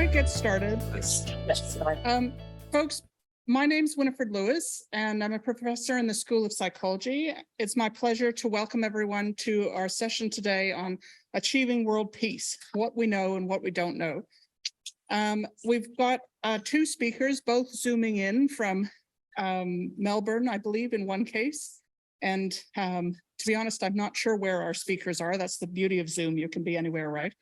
I get started, folks, my name's Winifred Lewis, and I'm a professor in the School of Psychology. It's my pleasure to welcome everyone to our session today on achieving world peace, what we know and what we don't know. We've got two speakers, both zooming in from Melbourne, I believe, in one case. And to be honest, I'm not sure where our speakers are. That's the beauty of Zoom. You can be anywhere, right?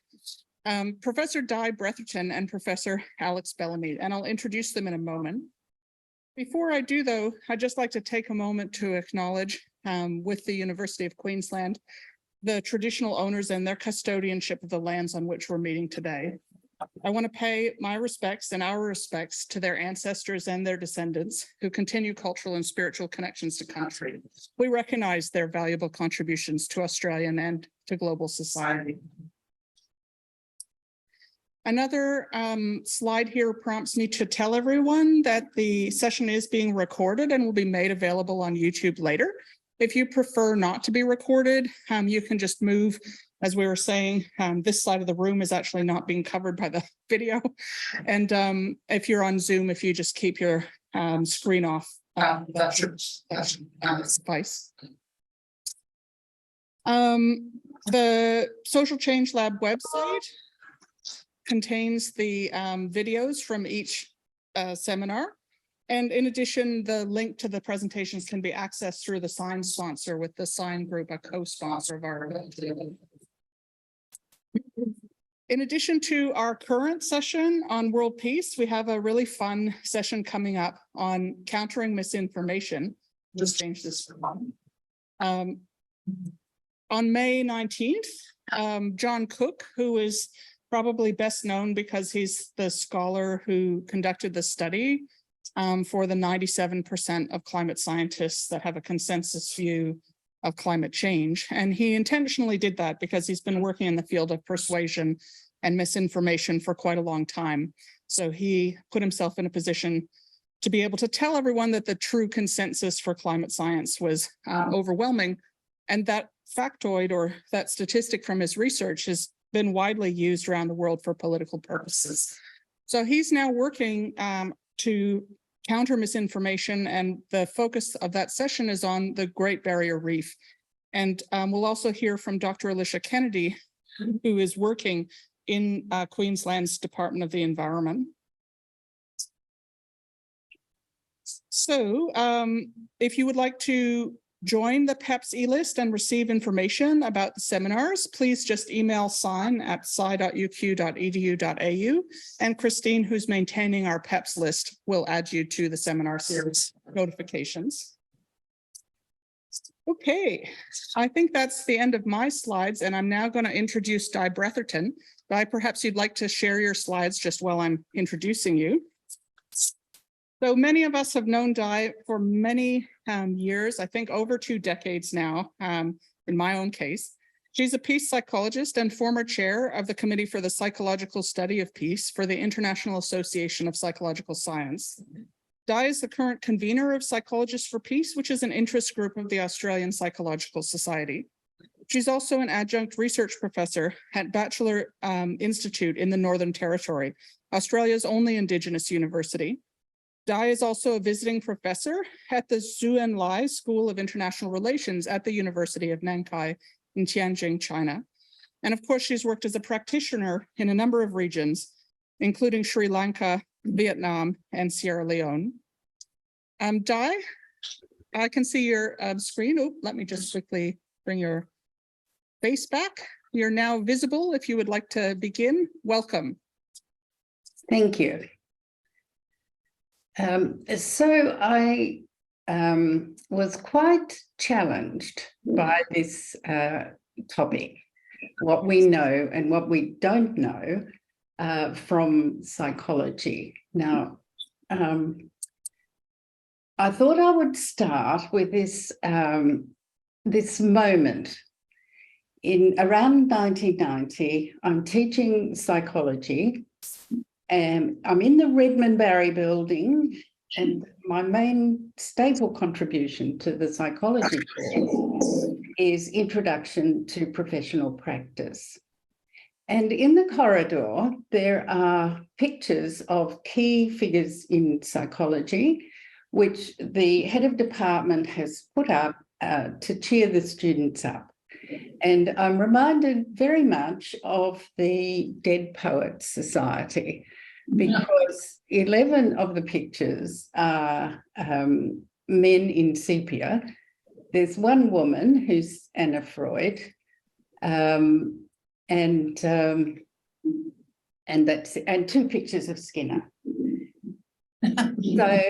Professor Di Bretherton and Professor Alex Bellamy, and I'll introduce them in a moment. Before I do, though, I'd just like to take a moment to acknowledge with the University of Queensland, the traditional owners and their custodianship of the lands on which we're meeting today. I want to pay my respects and our respects to their ancestors and their descendants who continue cultural and spiritual connections to country. We recognize their valuable contributions to Australian and to global society. Another slide here prompts me to tell everyone that the session is being recorded and will be made available on YouTube later. If you prefer not to be recorded, you can just move. As we were saying, this side of the room is actually not being covered by the video. And if you're on Zoom, if you just keep your screen off, that should suffice. The Social Change Lab website contains the videos from each seminar. And in addition, the link to the presentations can be accessed through the SIGN sponsor, with the SIGN Group a co-sponsor of our event. In addition to our current session on world peace, we have a really fun session coming up on countering misinformation. Just change this for a moment. On May 19th, John Cook, who is probably best known because he's the scholar who conducted the study for the 97% of climate scientists that have a consensus view of climate change. And he intentionally did that because he's been working in the field of persuasion and misinformation for quite a long time. So he put himself in a position to be able to tell everyone that the true consensus for climate science was overwhelming. And that factoid, or that statistic from his research, has been widely used around the world for political purposes. So he's now working to counter misinformation, and the focus of that session is on the Great Barrier Reef. And we'll also hear from Dr. Alicia Kennedy, who is working in Queensland's Department of the Environment. So if you would like to join the PEPSS e-list and receive information about the seminars, please just email sign at sci.uq.edu.au, and Christine, who's maintaining our PEPSS list, will add you to the seminar series notifications. Okay, I think that's the end of my slides, and I'm now going to introduce Di Bretherton. Di, perhaps you'd like to share your slides just while I'm introducing you. So many of us have known Di for many years, I think over 2 decades now, in my own case. She's a peace psychologist and former chair of the Committee for the Psychological Study of Peace for the International Association of Psychological Science. Di is the current convener of Psychologists for Peace, which is an interest group of the Australian Psychological Society. She's also an adjunct research professor at Batchelor Institute in the Northern Territory, Australia's only Indigenous university. Di is also a visiting professor at the Zhu Enlai School of International Relations at the University of Nankai in Tianjin, China. And of course, she's worked as a practitioner in a number of regions, including Sri Lanka, Vietnam, and Sierra Leone. Di, I can see your screen. Oh, let me just quickly bring your face back. You're now visible. If you would like to begin, welcome. Thank you. So I was quite challenged by this topic, what we know and what we don't know from psychology. Now, I thought I would start with this, this moment. In around 1990, I'm teaching psychology. I'm in the Redmond Barry building, and my main staple contribution to the psychology course is Introduction to Professional Practice. And in the corridor, there are pictures of key figures in psychology, which the head of department has put up to cheer the students up. And I'm reminded very much of the Dead Poets Society, because 11 of the pictures are men in sepia. There's one woman who's Anna Freud, and two pictures of Skinner. So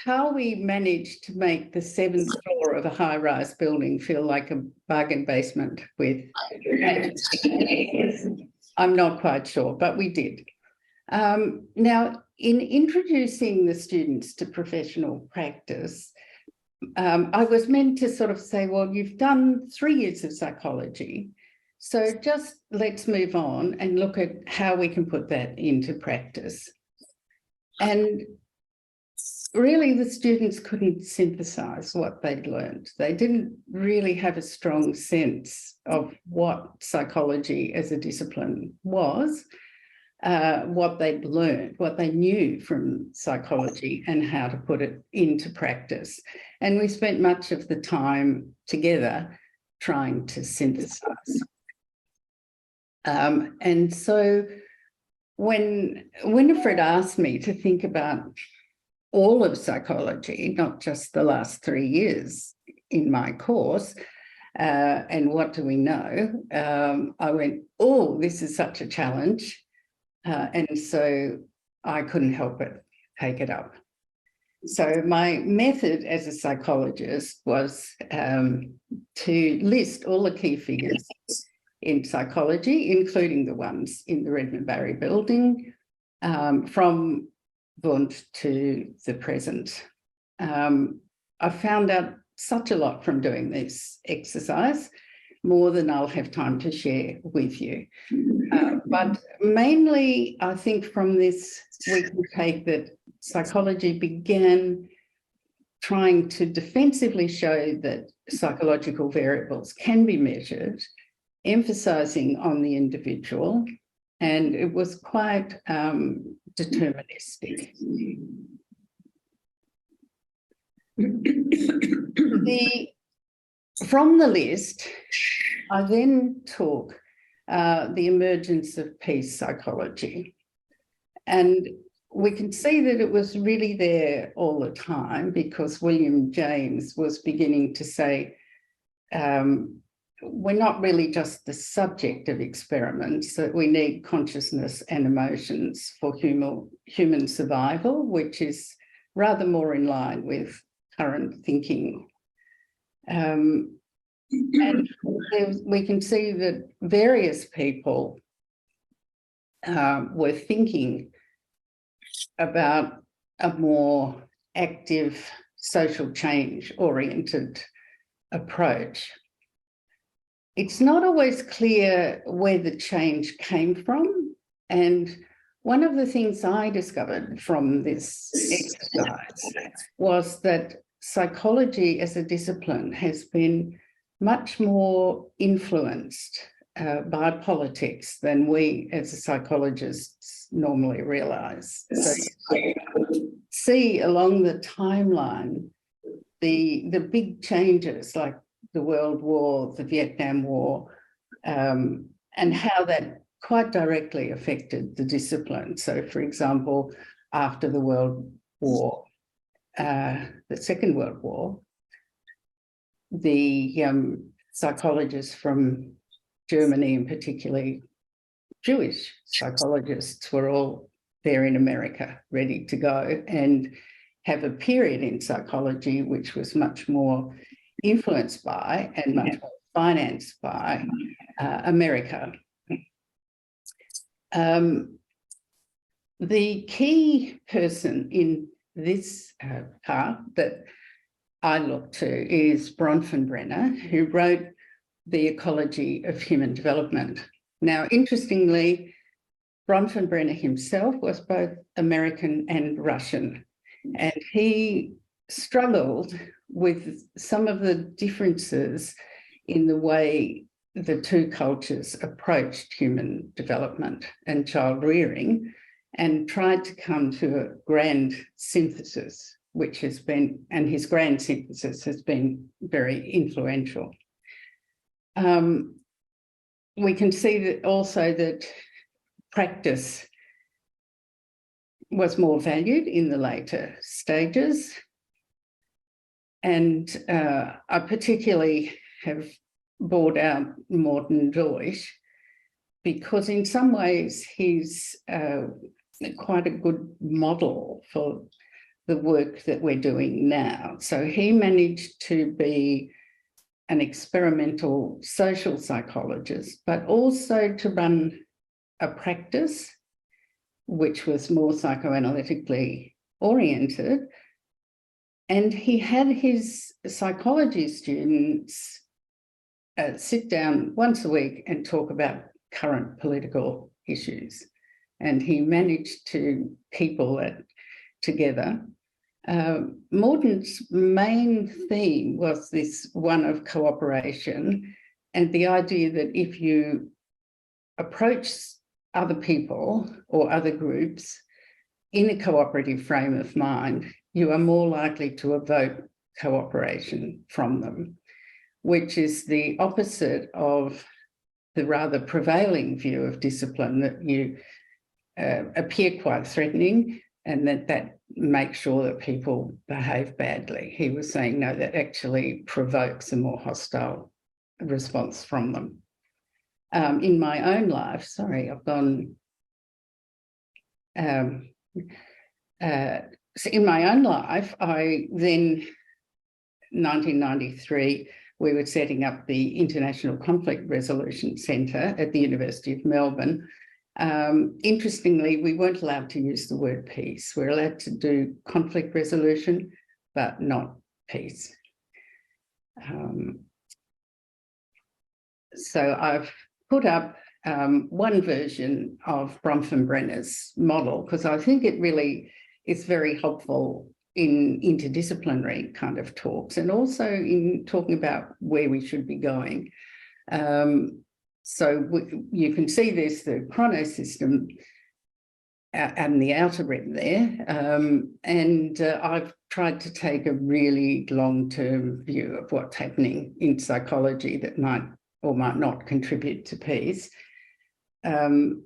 how we managed to make the 7th floor of a high-rise building feel like a bargain basement with I'm not quite sure, but we did. Now, in introducing the students to professional practice, I was meant to sort of say, well, you've done 3 years of psychology, so just let's move on and look at how we can put that into practice. And really, the students couldn't synthesize what they'd learned. They didn't really have a strong sense of what psychology as a discipline was, what they'd learned, what they knew from psychology, and how to put it into practice. And we spent much of the time together trying to synthesize. And so when Winifred asked me to think about all of psychology, not just the last 3 years in my course, and what do we know, I went, oh, this is such a challenge. And so I couldn't help but take it up. So my method as a psychologist was to list all the key figures in psychology, including the ones in the Redmond Barry building, from Wundt to the present. I found out such a lot from doing this exercise, more than I'll have time to share with you. But mainly, I think from this, we can take that psychology began trying to defensively show that psychological variables can be measured, emphasising on the individual, and it was quite deterministic. From the list, I then took the emergence of peace psychology. And we can see that it was really there all the time, because William James was beginning to say, we're not really just the subject of experiments, that we need consciousness and emotions for human survival, which is rather more in line with current thinking. And we can see that various people were thinking about a more active social change-oriented approach. It's not always clear where the change came from, and one of the things I discovered from this exercise was that psychology as a discipline has been much more influenced by politics than we as psychologists normally realise. So you see along the timeline the big changes, like the World War, the Vietnam War, and how that quite directly affected the discipline. So, for example, after the World War, the Second World War, the psychologists from Germany, and particularly Jewish psychologists, were all there in America, ready to go and have a period in psychology which was much more influenced by and much more financed by America. The key person in this part that I look to is Bronfenbrenner, who wrote The Ecology of Human Development. Now, interestingly, Bronfenbrenner himself was both American and Russian, and he struggled with some of the differences in the way the two cultures approached human development and child rearing and tried to come to a grand synthesis, which has been, and his grand synthesis has been very influential. We can see that also that practice was more valued in the later stages. And I particularly have brought out Morton Deutsch because in some ways he's quite a good model for the work that we're doing now. So he managed to be an experimental social psychologist, but also to run a practice which was more psychoanalytically oriented. And he had his psychology students sit down once a week and talk about current political issues. And he managed to keep all that together. Morton's main theme was this one of cooperation and the idea that if you approach other people or other groups in a cooperative frame of mind, you are more likely to evoke cooperation from them, which is the opposite of the rather prevailing view of discipline, that you appear quite threatening and that makes sure that people behave badly. He was saying, no, that actually provokes a more hostile response from them. In my own life, sorry, I've gone... So in my own life, I then, 1993, we were setting up the International Conflict Resolution Centre at the University of Melbourne. Interestingly, we weren't allowed to use the word peace. We're allowed to do conflict resolution, but not peace. So I've put up one version of Bronfenbrenner's model because I think it really is very helpful in interdisciplinary kind of talks and also in talking about where we should be going. So you can see there's the chronosystem and the outer rim there. I've tried to take a really long-term view of what's happening in psychology that might or might not contribute to peace. And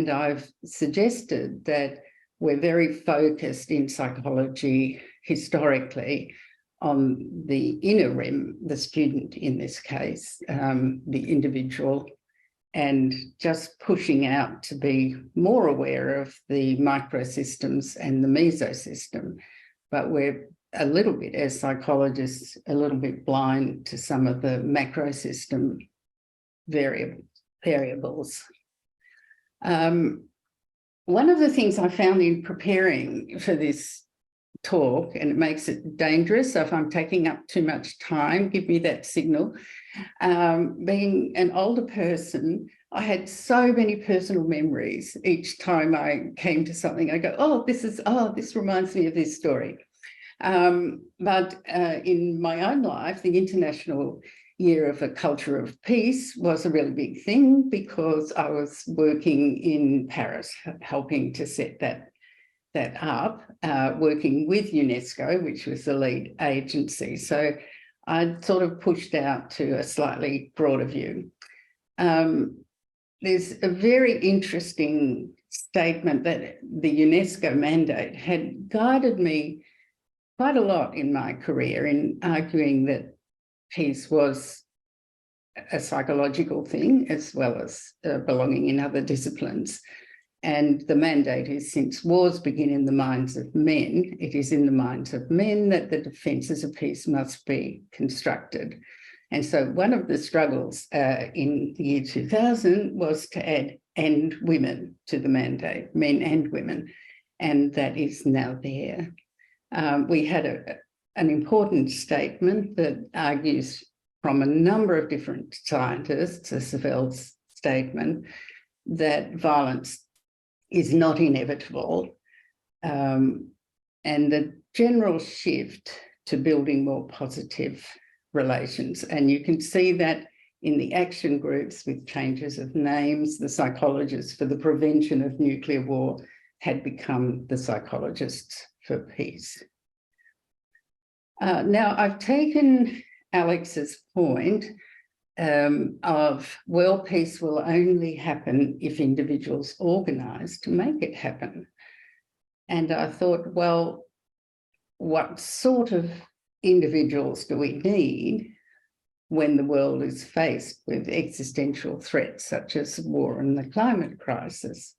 I've suggested that we're very focused in psychology historically on the inner rim, the student in this case, the individual, and just pushing out to be more aware of the microsystems and the mesosystem. But we're a little bit, as psychologists, a little bit blind to some of the macrosystem variables. One of the things I found in preparing for this talk, and it makes it dangerous, so if I'm taking up too much time, give me that signal. Being an older person, I had so many personal memories. Each time I came to something, I go, this reminds me of this story. But in my own life, the International Year of a Culture of Peace was a really big thing because I was working in Paris, helping to set that up, working with UNESCO, which was the lead agency. So I sort of pushed out to a slightly broader view. There's a very interesting statement that the UNESCO mandate had guided me quite a lot in my career in arguing that peace was a psychological thing as well as belonging in other disciplines. And the mandate is, since wars begin in the minds of men, it is in the minds of men that the defences of peace must be constructed. And so one of the struggles in the year 2000 was to add "and women" to the mandate, men and women, and that is now there. We had an important statement that argues from a number of different scientists, a Savel's statement, that violence is not inevitable, and the general shift to building more positive relations. And you can see that In the action groups, with changes of names, the psychologists for the prevention of nuclear war had become the psychologists for peace. Now, I've taken Alex's point of, well, peace will only happen if individuals organise to make it happen. And I thought, well, what sort of individuals do we need when the world is faced with existential threats such as war and the climate crisis?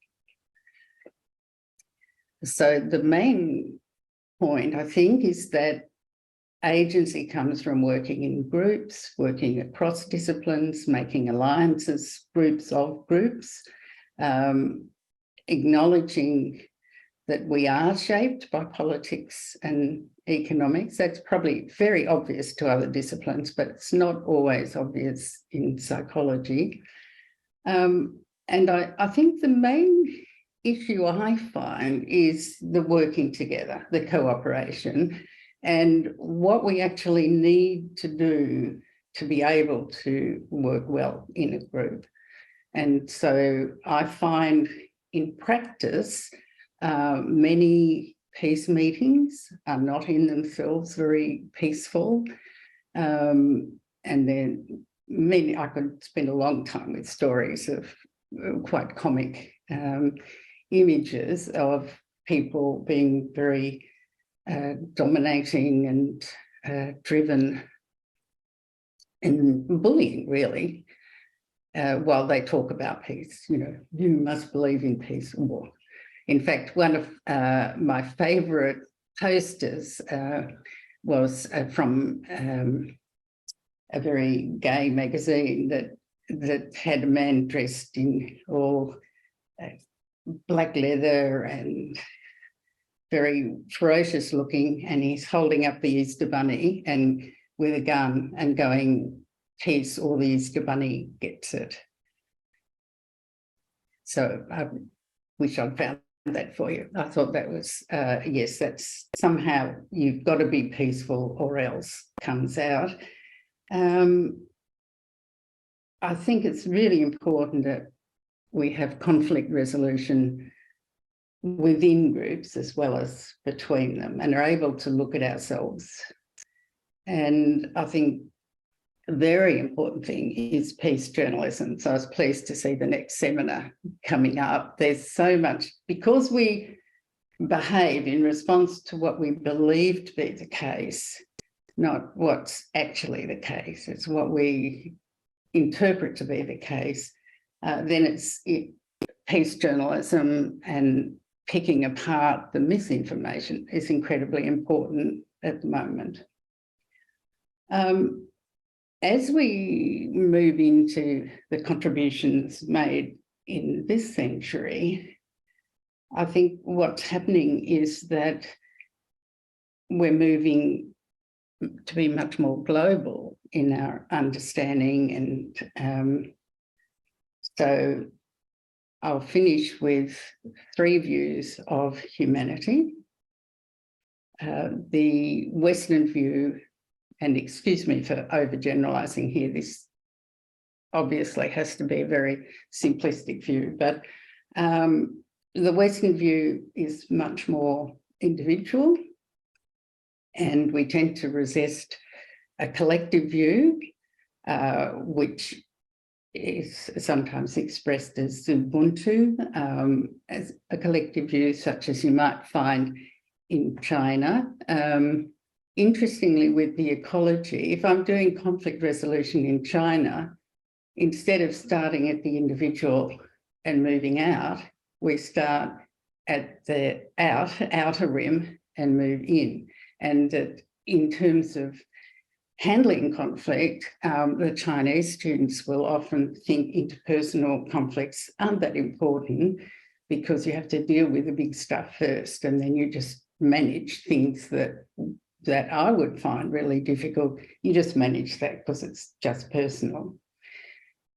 So the main point, I think, is that agency comes from working in groups, working across disciplines, making alliances, groups of groups, acknowledging that we are shaped by politics and economics. That's probably very obvious to other disciplines, but it's not always obvious in psychology. And I think the main issue I find is the working together, the cooperation, and what we actually need to do to be able to work well in a group. And so I find in practice, many peace meetings are not in themselves very peaceful. And then I could spend a long time with stories of quite comic images of people being very dominating and driven and bullying, really, while they talk about peace. You know, you must believe in peace and war. In fact, one of my favourite posters was from a very gay magazine that had a man dressed in all black leather and very ferocious looking, and he's holding up the Easter Bunny and with a gun and going, peace, or the Easter Bunny gets it. So I wish I'd found that for you. I thought that was, yes, that's somehow you've got to be peaceful or else comes out. I think it's really important that we have conflict resolution within groups as well as between them, and are able to look at ourselves. And I think a very important thing is peace journalism. So I was pleased to see the next seminar coming up. There's so much, because we behave in response to what we believe to be the case, not what's actually the case. It's what we interpret to be the case. Then it's peace journalism, and picking apart the misinformation is incredibly important at the moment. As we move into the contributions made in this century, I think what's happening is that we're moving to be much more global in our understanding. And so I'll finish with 3 views of humanity. The Western view, and excuse me for overgeneralising here, this obviously has to be a very simplistic view, but the Western view is much more individual, and we tend to resist a collective view, which is sometimes expressed as Ubuntu, as a collective view such as you might find in China. Interestingly, with the ecology, if I'm doing conflict resolution in China, instead of starting at the individual and moving out, we start at the outer rim and move in. And that in terms of handling conflict, the Chinese students will often think interpersonal conflicts aren't that important because you have to deal with the big stuff first, and then you just manage things that I would find really difficult. You just manage that because it's just personal.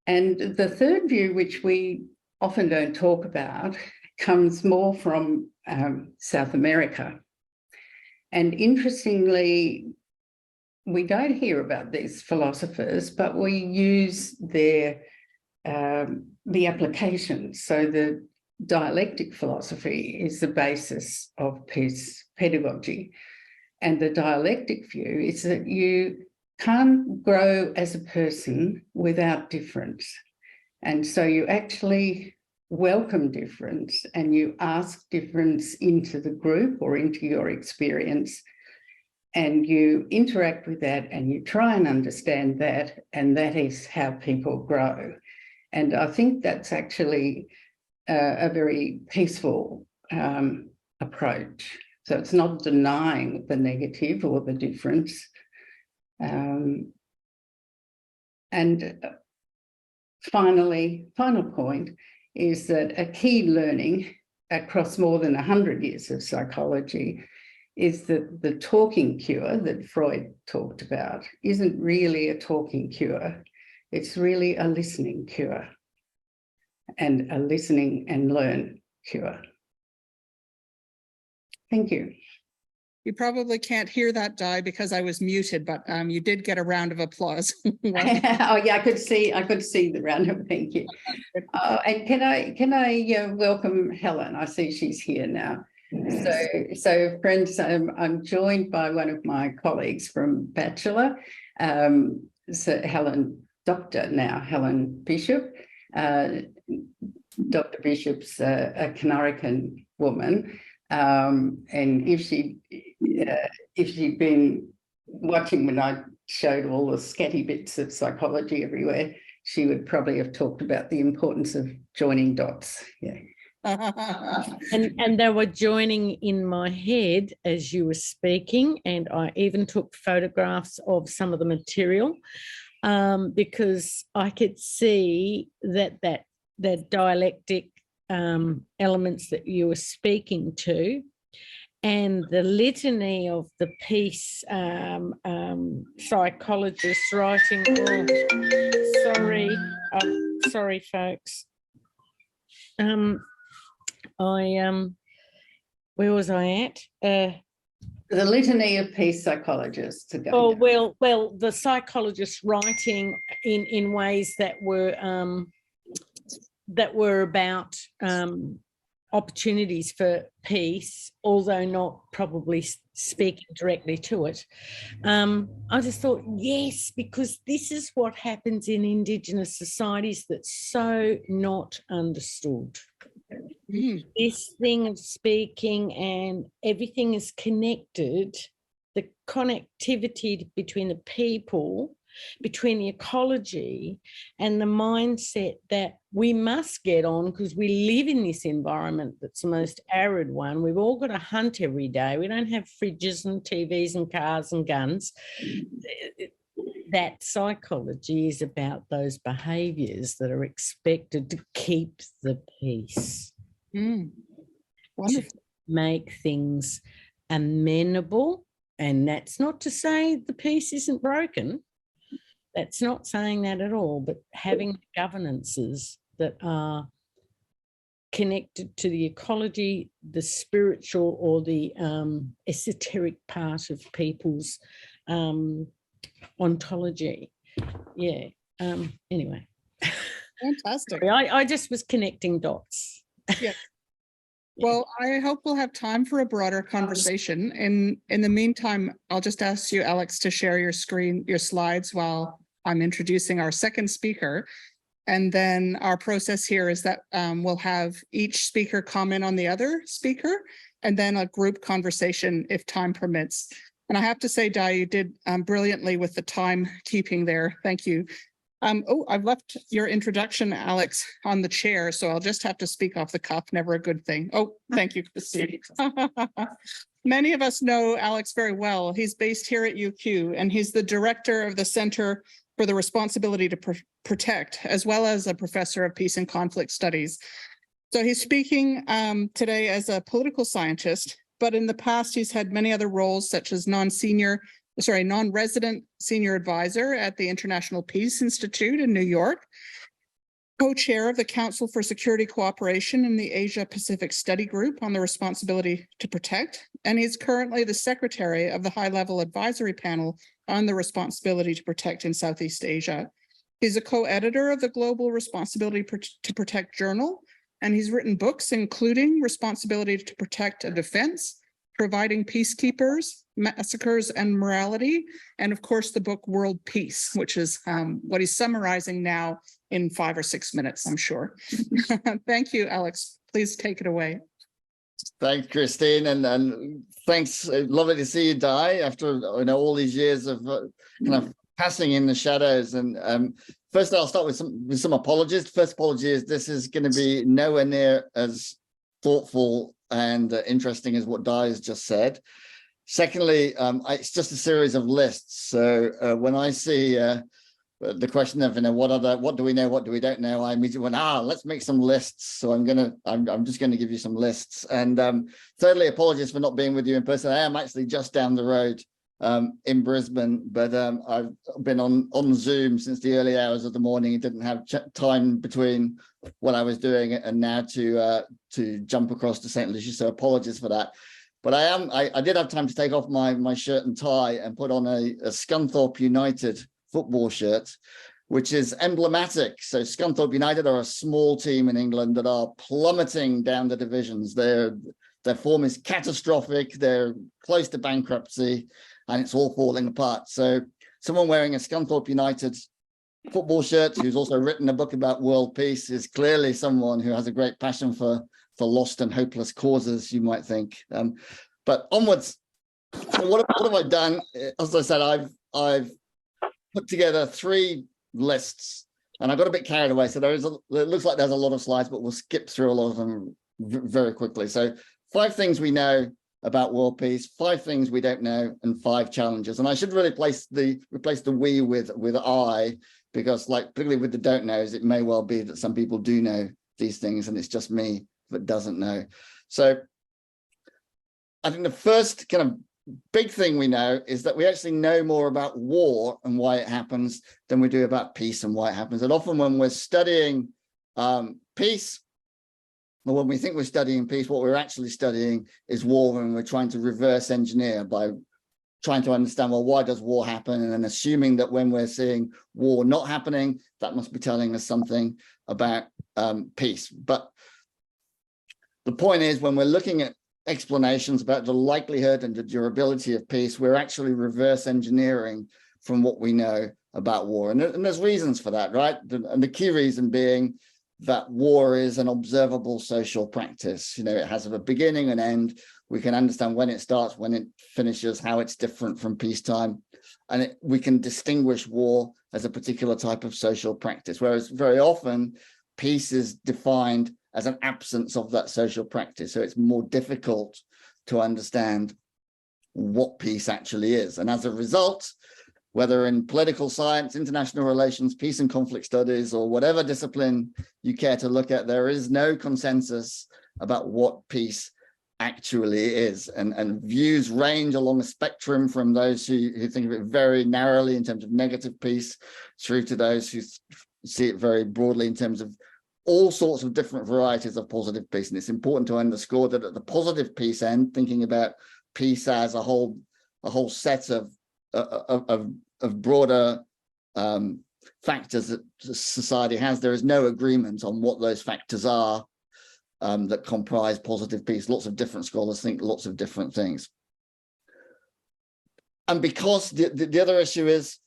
And the third view, which we often don't talk about, comes more from South America. And interestingly, we don't hear about these philosophers, but we use their the applications. So the dialectic philosophy is the basis of peace pedagogy. And the dialectic view is that you can't grow as a person without difference. And so you actually welcome difference and you ask difference into the group or into your experience, and you interact with that and you try and understand that, and that is how people grow. And I think that's actually a very peaceful approach. So it's not denying the negative or the difference. And final point is that a key learning across more than 100 years of psychology is that the talking cure that Freud talked about isn't really a talking cure. It's really a listening cure and a listening and learn cure. Thank you. You probably can't hear that, Di, because I was muted, but you did get a round of applause. Oh yeah, I could see the round of thank you. And can I welcome Helen? I see she's here now. So friends, I'm joined by one of my colleagues from Bachelor, so Helen Bishop. Dr. Bishop's a Canarican woman, and if she'd been watching when I showed all the scatty bits of psychology everywhere, she would probably have talked about the importance of joining dots. Yeah. And they were joining in my head as you were speaking, and I even took photographs of some of the material because I could see that dialectic elements that you were speaking to, and the litany of the piece psychologists writing. Sorry, folks. Where was I at? The litany of peace psychologists. Well, the psychologists writing in ways that were about opportunities for peace, although not probably speaking directly to it. I just thought, yes, because this is what happens in Indigenous societies that's so not understood. This thing of speaking and everything is connected, the connectivity between the people, between the ecology and the mindset that we must get on because we live in this environment that's the most arid one. We've all got to hunt every day. We don't have fridges and TVs and cars and guns. That psychology is about those behaviours that are expected to keep the peace. Wonderful. To make things amenable. And that's not to say the peace isn't broken. That's not saying that at all, but having governances that are connected to the ecology, the spiritual or the esoteric part of people's ontology. Yeah. Anyway. Fantastic. I just was connecting dots. Yeah. Well, I hope we'll have time for a broader conversation. In the meantime, I'll just ask you, Alex, to share your slides while I'm introducing our second speaker. And then our process here is that we'll have each speaker comment on the other speaker, and then a group conversation if time permits. And I have to say, Di, you did brilliantly with the time keeping there. Thank you. I've left your introduction, Alex, on the chair, so I'll just have to speak off the cuff. Never a good thing. Oh, thank you, Christine. Many of us know Alex very well. He's based here at UQ, and he's the director of the Center for the Responsibility to Protect, as well as a professor of peace and conflict studies. So he's speaking today as a political scientist, but in the past, he's had many other roles, such as non-resident senior advisor at the International Peace Institute in New York, co-chair of the Council for Security Cooperation in the Asia Pacific Study Group on the Responsibility to Protect, and he's currently the secretary of the High-Level Advisory Panel on the Responsibility to Protect in Southeast Asia. He's a co-editor of the Global Responsibility to Protect Journal, and he's written books including Responsibility to Protect a Defense, Providing Peacekeepers, Massacres and Morality, and of course the book World Peace, which is what he's summarizing now in 5 or 6 minutes, I'm sure. Thank you, Alex. Please take it away. Thanks, Christine, and thanks. Lovely to see you, Di, after all these years of kind of passing in the shadows. And first, I'll start with some apologies. First apology is this is going to be nowhere near as thoughtful and interesting as what Di has just said. Secondly, it's just a series of lists. So when I see the question of what do we know, what do we don't know, I immediately went, let's make some lists. So I'm just going to give you some lists. And thirdly, apologies for not being with you in person. I am actually just down the road in Brisbane, but I've been on Zoom since the early hours of the morning. Didn't have time between what I was doing and now to jump across to St. Lucia. So apologies for that. But I did have time to take off my shirt and tie and put on a Scunthorpe United football shirt, which is emblematic. So Scunthorpe United are a small team in England that are plummeting down the divisions. Their form is catastrophic. They're close to bankruptcy, and it's all falling apart. So someone wearing a Scunthorpe United football shirt who's also written a book about world peace is clearly someone who has a great passion for lost and hopeless causes, you might think. But onwards. So what have I done? As I said, I've put together 3 lists, and I got a bit carried away. So it looks like there's a lot of slides, but we'll skip through a lot of them very quickly. So 5 things we know about world peace, 5 things we don't know, and 5 challenges. And I should really replace the we with I, because particularly with the don't knows, it may well be that some people do know these things and it's just me that doesn't know. So I think the first kind of big thing we know is that we actually know more about war and why it happens than we do about peace and why it happens. And often when we're studying peace, or when we think we're studying peace, what we're actually studying is war, and we're trying to reverse engineer by trying to understand, well, why does war happen? And then assuming that when we're seeing war not happening, that must be telling us something about peace. But the point is, when we're looking at explanations about the likelihood and the durability of peace, we're actually reverse engineering from what we know about war. And there's reasons for that, right? And the key reason being that war is an observable social practice. It has a beginning and end. We can understand when it starts, when it finishes, how it's different from peacetime. And we can distinguish war as a particular type of social practice, whereas very often peace is defined as an absence of that social practice. So it's more difficult to understand what peace actually is. And as a result, whether in political science, international relations, peace and conflict studies, or whatever discipline you care to look at, there is no consensus about what peace actually is. And views range along a spectrum from those who think of it very narrowly in terms of negative peace, through to those who see it very broadly in terms of all sorts of different varieties of positive peace. And it's important to underscore that at the positive peace end, thinking about peace as a whole set of broader factors that society has, there is no agreement on what those factors are that comprise positive peace. Lots of different scholars think lots of different things. And because the other issue is,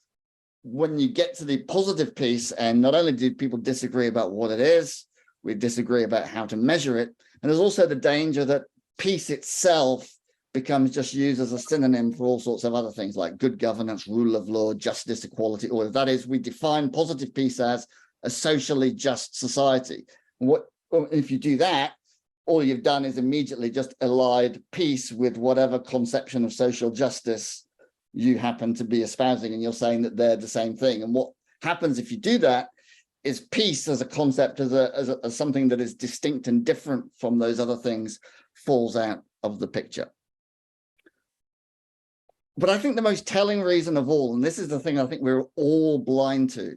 when you get to the positive peace, and not only do people disagree about what it is, we disagree about how to measure it. And there's also the danger that peace itself becomes just used as a synonym for all sorts of other things like good governance, rule of law, justice, equality, order. That is, we define positive peace as a socially just society. If you do that, all you've done is immediately just allied peace with whatever conception of social justice you happen to be espousing, and you're saying that they're the same thing. And what happens if you do that is peace as a concept, as something that is distinct and different from those other things, falls out of the picture. But I think the most telling reason of all, and this is the thing I think we're all blind to,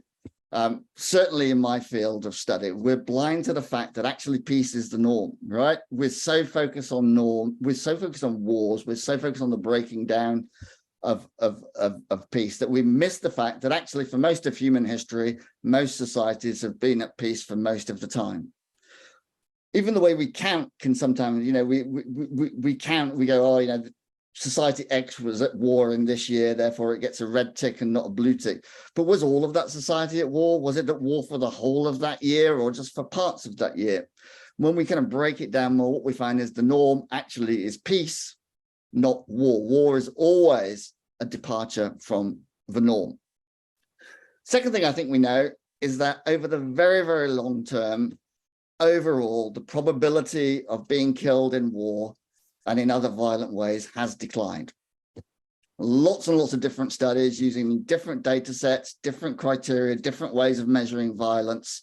certainly in my field of study, we're blind to the fact that actually peace is the norm, right? We're so focused on norm, we're so focused on wars, we're so focused on the breaking down of peace that we miss the fact that actually for most of human history, most societies have been at peace for most of the time. Even the way we count can sometimes, you know, we count, we go, oh, you know, society X was at war in this year, therefore it gets a red tick and not a blue tick. But was all of that society at war? Was it at war for the whole of that year or just for parts of that year? When we kind of break it down more, what we find is the norm actually is peace, not war. War is always a departure from the norm. Second thing I think we know is that over the very, very long term, overall, the probability of being killed in war and in other violent ways has declined. Lots and lots of different studies using different data sets, different criteria, different ways of measuring violence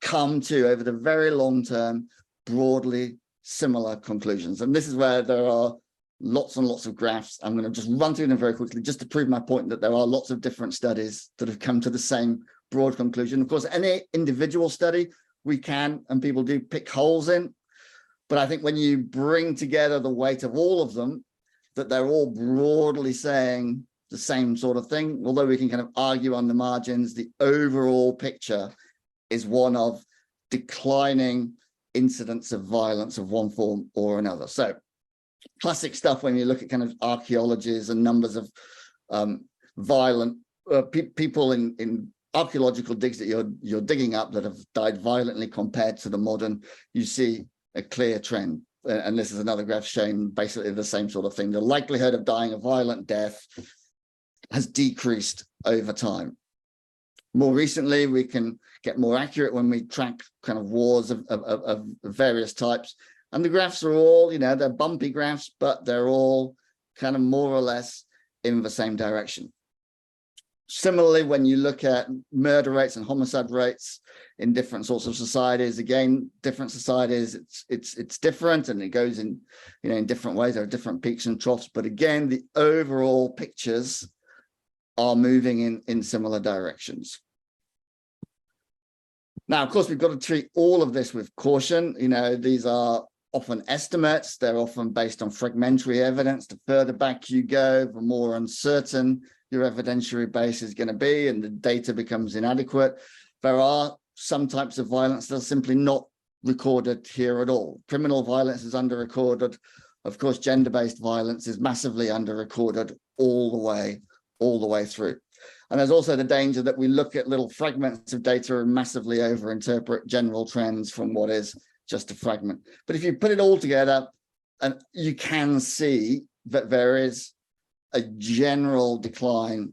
come to, over the very long term, broadly similar conclusions. And this is where there are lots and lots of graphs. I'm going to just run through them very quickly just to prove my point that there are lots of different studies that have come to the same broad conclusion. Of course, any individual study we can, and people do, pick holes in. But I think when you bring together the weight of all of them, that they're all broadly saying the same sort of thing, although we can kind of argue on the margins, the overall picture is one of declining incidents of violence of one form or another. So classic stuff when you look at kind of archaeologies and numbers of violent people in archaeological digs that you're digging up that have died violently compared to the modern, you see a clear trend. And this is another graph showing basically the same sort of thing. The likelihood of dying a violent death has decreased over time. More recently, we can get more accurate when we track kind of wars of various types. And the graphs are all, you know, they're bumpy graphs, but they're all kind of more or less in the same direction. Similarly, when you look at murder rates and homicide rates in different sorts of societies, again, different societies, it's different, and it goes in, you know, in different ways. There are different peaks and troughs, but again, the overall pictures are moving in similar directions. Now, of course, we've got to treat all of this with caution. You know, these are often estimates. They're often based on fragmentary evidence. The further back you go, the more uncertain your evidentiary base is going to be, and the data becomes inadequate. There are some types of violence that are simply not recorded here at all. Criminal violence is under-recorded. Of course, gender-based violence is massively under-recorded all the way through. And there's also the danger that we look at little fragments of data and massively over-interpret general trends from what is just a fragment. But if you put it all together, and you can see that there is a general decline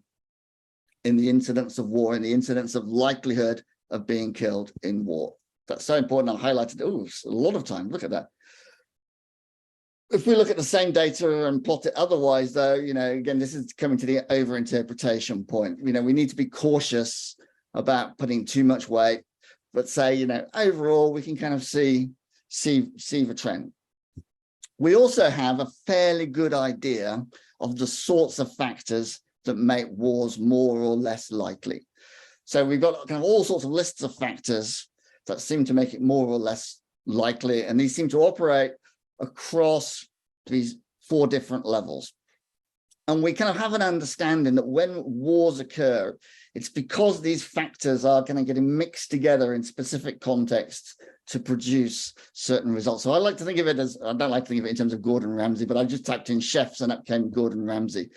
in the incidence of war, in the incidence of likelihood of being killed in war. That's so important. I highlighted, oh, a lot of time. Look at that. If we look at the same data and plot it otherwise, though, you know, again, this is coming to the overinterpretation point. You know, we need to be cautious about putting too much weight, but say, you know, overall, we can kind of see the trend. We also have a fairly good idea of the sorts of factors that make wars more or less likely. So we've got kind of all sorts of lists of factors that seem to make it more or less likely, and these seem to operate across these 4 different levels. And we kind of have an understanding that when wars occur, it's because these factors are kind of getting mixed together in specific contexts to produce certain results. So I like to think of it as, I don't like to think of it in terms of Gordon Ramsay, but I just typed in chefs and up came Gordon Ramsay.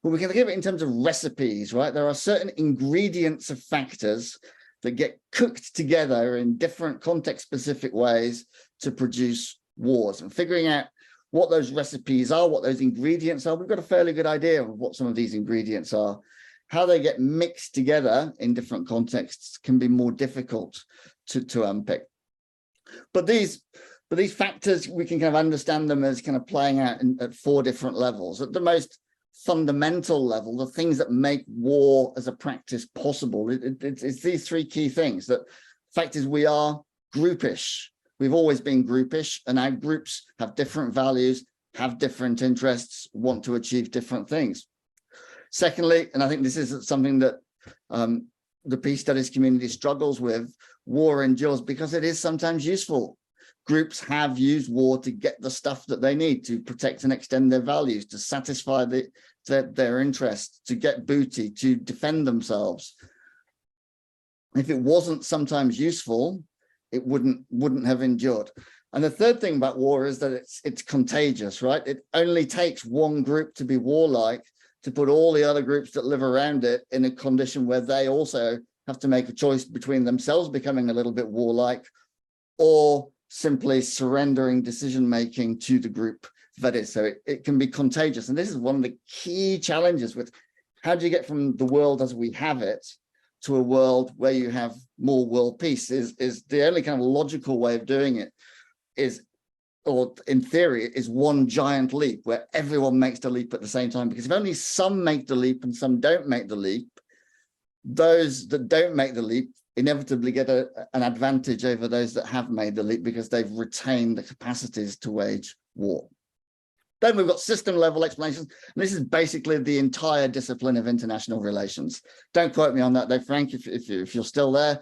But we can think of it in terms of recipes, right? There are certain ingredients of factors that get cooked together in different context-specific ways to produce wars. And figuring out what those recipes are, what those ingredients are, we've got a fairly good idea of what some of these ingredients are. How they get mixed together in different contexts can be more difficult to unpick. But these factors, we can kind of understand them as kind of playing out at 4 different levels. At the most fundamental level, the things that make war as a practice possible, it's these 3 key things. That fact is, we are groupish. We've always been groupish, and our groups have different values, have different interests, want to achieve different things. Secondly, and I think this is something that the peace studies community struggles with, war endures because it is sometimes useful. Groups have used war to get the stuff that they need to protect and extend their values, to satisfy their interests, to get booty, to defend themselves. If it wasn't sometimes useful, it wouldn't have endured. And the third thing about war is that it's contagious, right? It only takes one group to be warlike to put all the other groups that live around it in a condition where they also have to make a choice between themselves becoming a little bit warlike or simply surrendering decision-making to the group that is. So it can be contagious. And this is one of the key challenges with how do you get from the world as we have it to a world where you have more world peace is the only kind of logical way of doing it is, or in theory, is one giant leap where everyone makes the leap at the same time. Because if only some make the leap and some don't make the leap, those that don't make the leap inevitably get an advantage over those that have made the leap because they've retained the capacities to wage war. Then we've got system level explanations. And this is basically the entire discipline of international relations. Don't quote me on that though, Frank, if you're still there.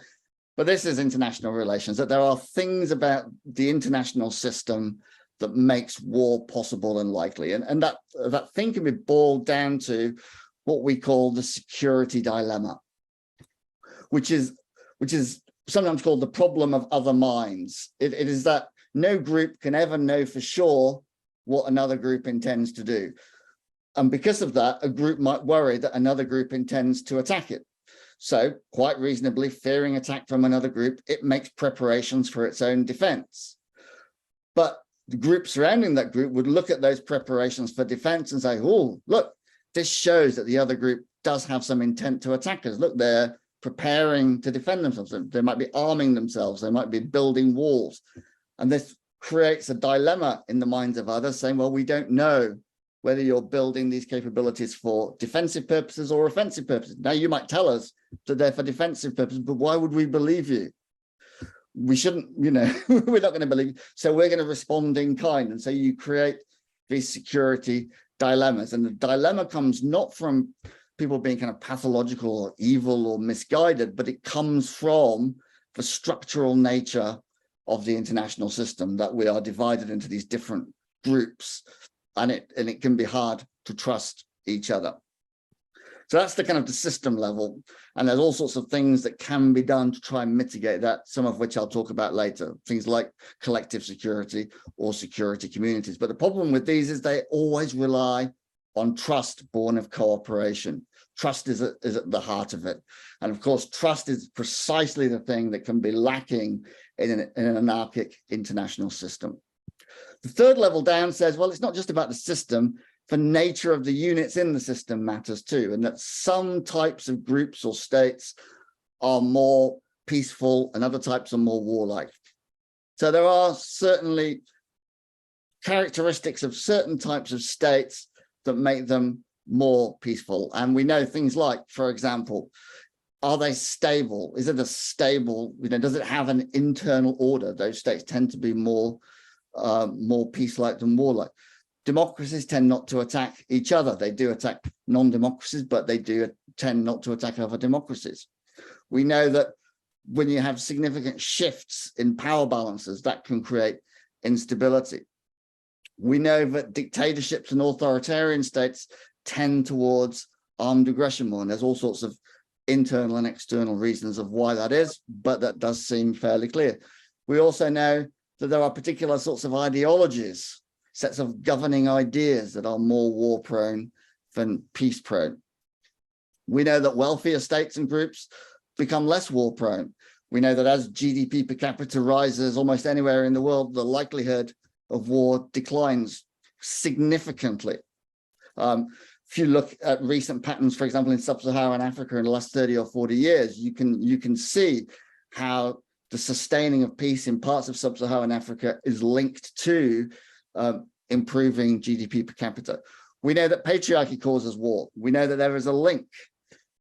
But this is international relations, that there are things about the international system that makes war possible and likely. And that thing can be boiled down to what we call the security dilemma, which is sometimes called the problem of other minds. It is that no group can ever know for sure what another group intends to do. And because of that, a group might worry that another group intends to attack it. So quite reasonably, fearing attack from another group, it makes preparations for its own defense. But the group surrounding that group would look at those preparations for defense and say, oh, look, this shows that the other group does have some intent to attack us. Look, they're preparing to defend themselves. They might be arming themselves. They might be building walls. And this creates a dilemma in the minds of others saying, well, we don't know whether you're building these capabilities for defensive purposes or offensive purposes. Now, you might tell us that they're for defensive purposes, but why would we believe you? We shouldn't, we're not going to believe you. So we're going to respond in kind. And so you create these security dilemmas. And the dilemma comes not from people being kind of pathological or evil or misguided, but it comes from the structural nature of the international system, that we are divided into these different groups. And it can be hard to trust each other. So that's the kind of the system level. And there's all sorts of things that can be done to try and mitigate that, some of which I'll talk about later, things like collective security or security communities. But the problem with these is they always rely on trust born of cooperation. Trust is at the heart of it. And of course, trust is precisely the thing that can be lacking in an anarchic international system. The third level down says, well, it's not just about the system. The nature of the units in the system matters too, and that some types of groups or states are more peaceful and other types are more warlike. So there are certainly characteristics of certain types of states that make them more peaceful. And we know things like, for example, are they stable? Is it a stable, does it have an internal order? Those states tend to be more peace-like than warlike. Democracies tend not to attack each other. They do attack non-democracies, but they do tend not to attack other democracies. We know that when you have significant shifts in power balances, that can create instability. We know that dictatorships and authoritarian states tend towards armed aggression more, and there's all sorts of internal and external reasons of why that is, but that does seem fairly clear. We also know that there are particular sorts of ideologies, sets of governing ideas that are more war-prone than peace-prone. We know that wealthier states and groups become less war-prone. We know that as GDP per capita rises almost anywhere in the world, the likelihood of war declines significantly. If you look at recent patterns, for example, in sub-Saharan Africa in the last 30 or 40 years, you can see how the sustaining of peace in parts of sub-Saharan Africa is linked to improving GDP per capita. We know that patriarchy causes war. We know that there is a link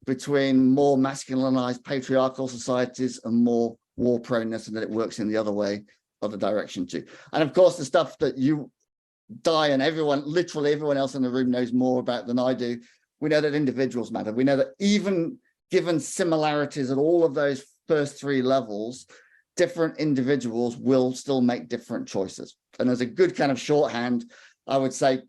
between more masculinized patriarchal societies and more war proneness, and that it works in the other direction too. And of course, the stuff that you, Di, and literally everyone else in the room knows more about than I do. We know that individuals matter. We know that even given similarities at all of those first three levels, different individuals will still make different choices. And as a good kind of shorthand, I would say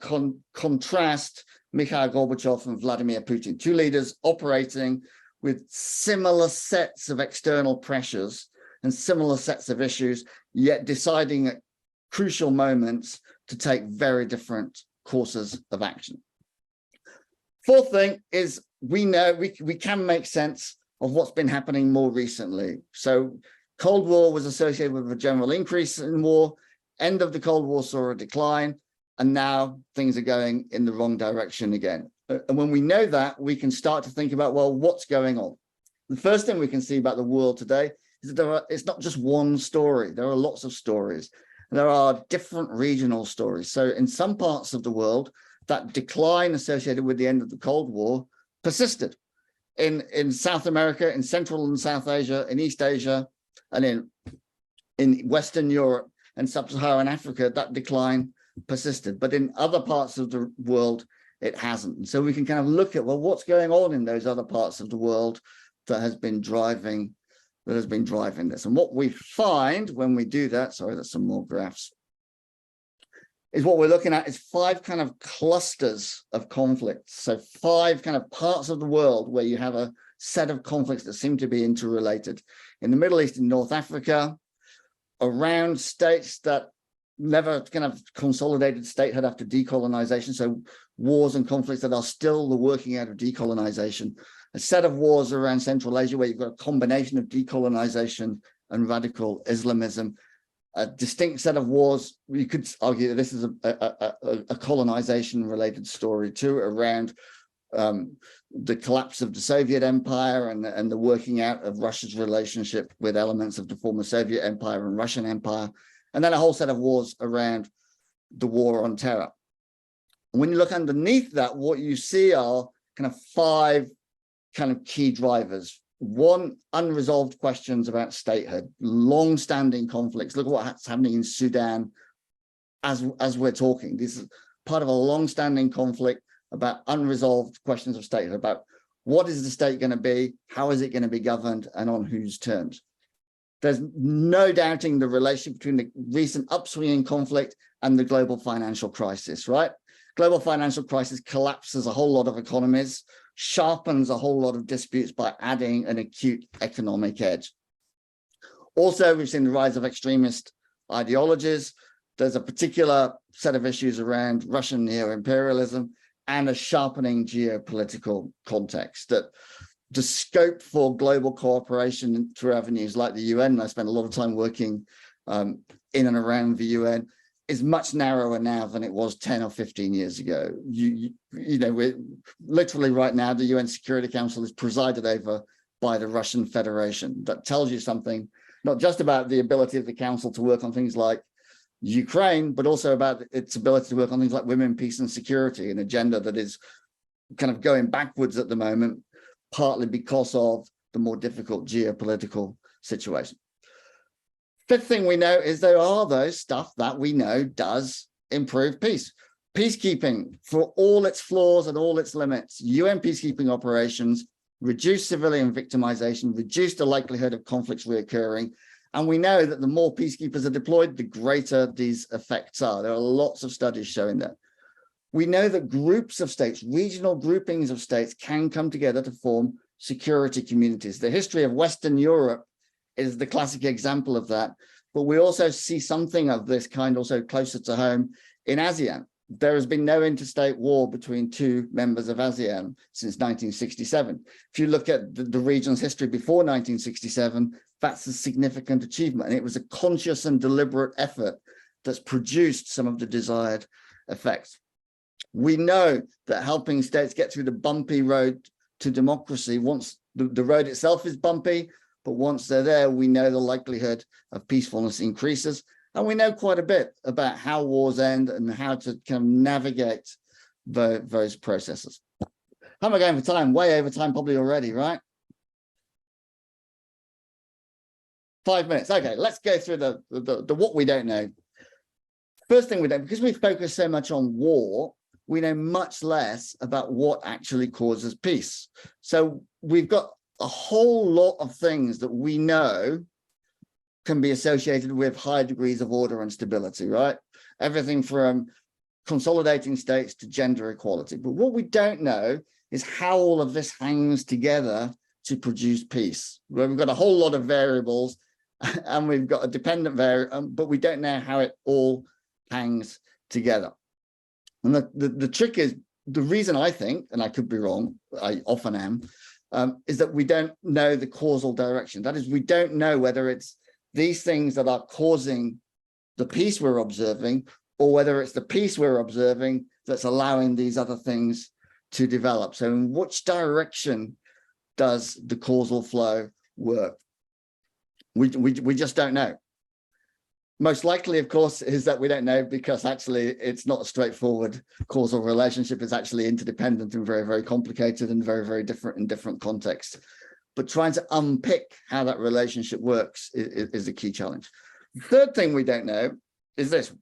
contrast Mikhail Gorbachev and Vladimir Putin, two leaders operating with similar sets of external pressures and similar sets of issues, yet deciding at crucial moments to take very different courses of action. Fourth thing is we know we can make sense of what's been happening more recently. So Cold War was associated with a general increase in war. End of the Cold War saw a decline, and now things are going in the wrong direction again. And when we know that, we can start to think about, well, what's going on? The first thing we can see about the world today is that it's not just one story. There are lots of stories. There are different regional stories. So in some parts of the world, that decline associated with the end of the Cold War persisted. In South America, in Central and South Asia, in East Asia, and in Western Europe and Sub-Saharan Africa, that decline persisted. But in other parts of the world, it hasn't. And so we can kind of look at, well, what's going on in those other parts of the world that has been driving this. And what we find when we do that, sorry, there's some more graphs, is what we're looking at is 5 kind of clusters of conflicts. So 5 kind of parts of the world where you have a set of conflicts that seem to be interrelated. In the Middle East and North Africa, around states that never kind of consolidated statehood after decolonization. So wars and conflicts that are still the working out of decolonization. A set of wars around Central Asia where you've got a combination of decolonization and radical Islamism. A distinct set of wars, you could argue that this is a colonization-related story too, around the collapse of the Soviet Empire and the working out of Russia's relationship with elements of the former Soviet Empire and Russian Empire, and then a whole set of wars around the war on terror. When you look underneath that, what you see are kind of 5 kind of key drivers. 1, unresolved questions about statehood, long-standing conflicts. Look at what's happening in Sudan as we're talking. This is part of a long-standing conflict about unresolved questions of statehood, about what is the state going to be, how is it going to be governed, and on whose terms. There's no doubting the relationship between the recent upswing in conflict and the global financial crisis, right? Global financial crisis collapses a whole lot of economies, sharpens a whole lot of disputes by adding an acute economic edge. Also, we've seen the rise of extremist ideologies. There's a particular set of issues around Russian neo-imperialism and a sharpening geopolitical context that the scope for global cooperation through avenues like the UN, and I spent a lot of time working in and around the UN, is much narrower now than it was 10 or 15 years ago. You know, we're literally right now, the UN Security Council is presided over by the Russian Federation. That tells you something, not just about the ability of the council to work on things like Ukraine, but also about its ability to work on things like women, peace and security, an agenda that is kind of going backwards at the moment, partly because of the more difficult geopolitical situation. 5th thing we know is there are those stuff that we know does improve peace. Peacekeeping, for all its flaws and all its limits, UN peacekeeping operations reduce civilian victimization, reduce the likelihood of conflicts reoccurring. And we know that the more peacekeepers are deployed, the greater these effects are. There are lots of studies showing that. We know that groups of states, regional groupings of states, can come together to form security communities. The history of Western Europe is the classic example of that. But we also see something of this kind also closer to home in ASEAN. There has been no interstate war between 2 members of ASEAN since 1967. If you look at the region's history before 1967, that's a significant achievement. And it was a conscious and deliberate effort that's produced some of the desired effects. We know that helping states get through the bumpy road to democracy, once the road itself is bumpy, but once they're there, we know the likelihood of peacefulness increases. And we know quite a bit about how wars end and how to kind of navigate those processes. How am I going for time? Way over time probably already, right? 5 minutes. Okay, let's go through the what we don't know. First thing we don't, because we focus so much on war, we know much less about what actually causes peace. So we've got a whole lot of things that we know can be associated with high degrees of order and stability, right? Everything from consolidating states to gender equality. But what we don't know is how all of this hangs together to produce peace. Where we've got a whole lot of variables and we've got a dependent variable, but we don't know how it all hangs together. And the trick is, the reason I think, and I could be wrong, I often am, is that we don't know the causal direction. That is, we don't know whether it's these things that are causing the peace we're observing, or whether it's the peace we're observing that's allowing these other things to develop. So in which direction does the causal flow work? We just don't know. Most likely, of course, is that we don't know because actually it's not a straightforward causal relationship. It's actually interdependent and very, very complicated and very, very different in different contexts. But trying to unpick how that relationship works is a key challenge. The third thing we don't know is this.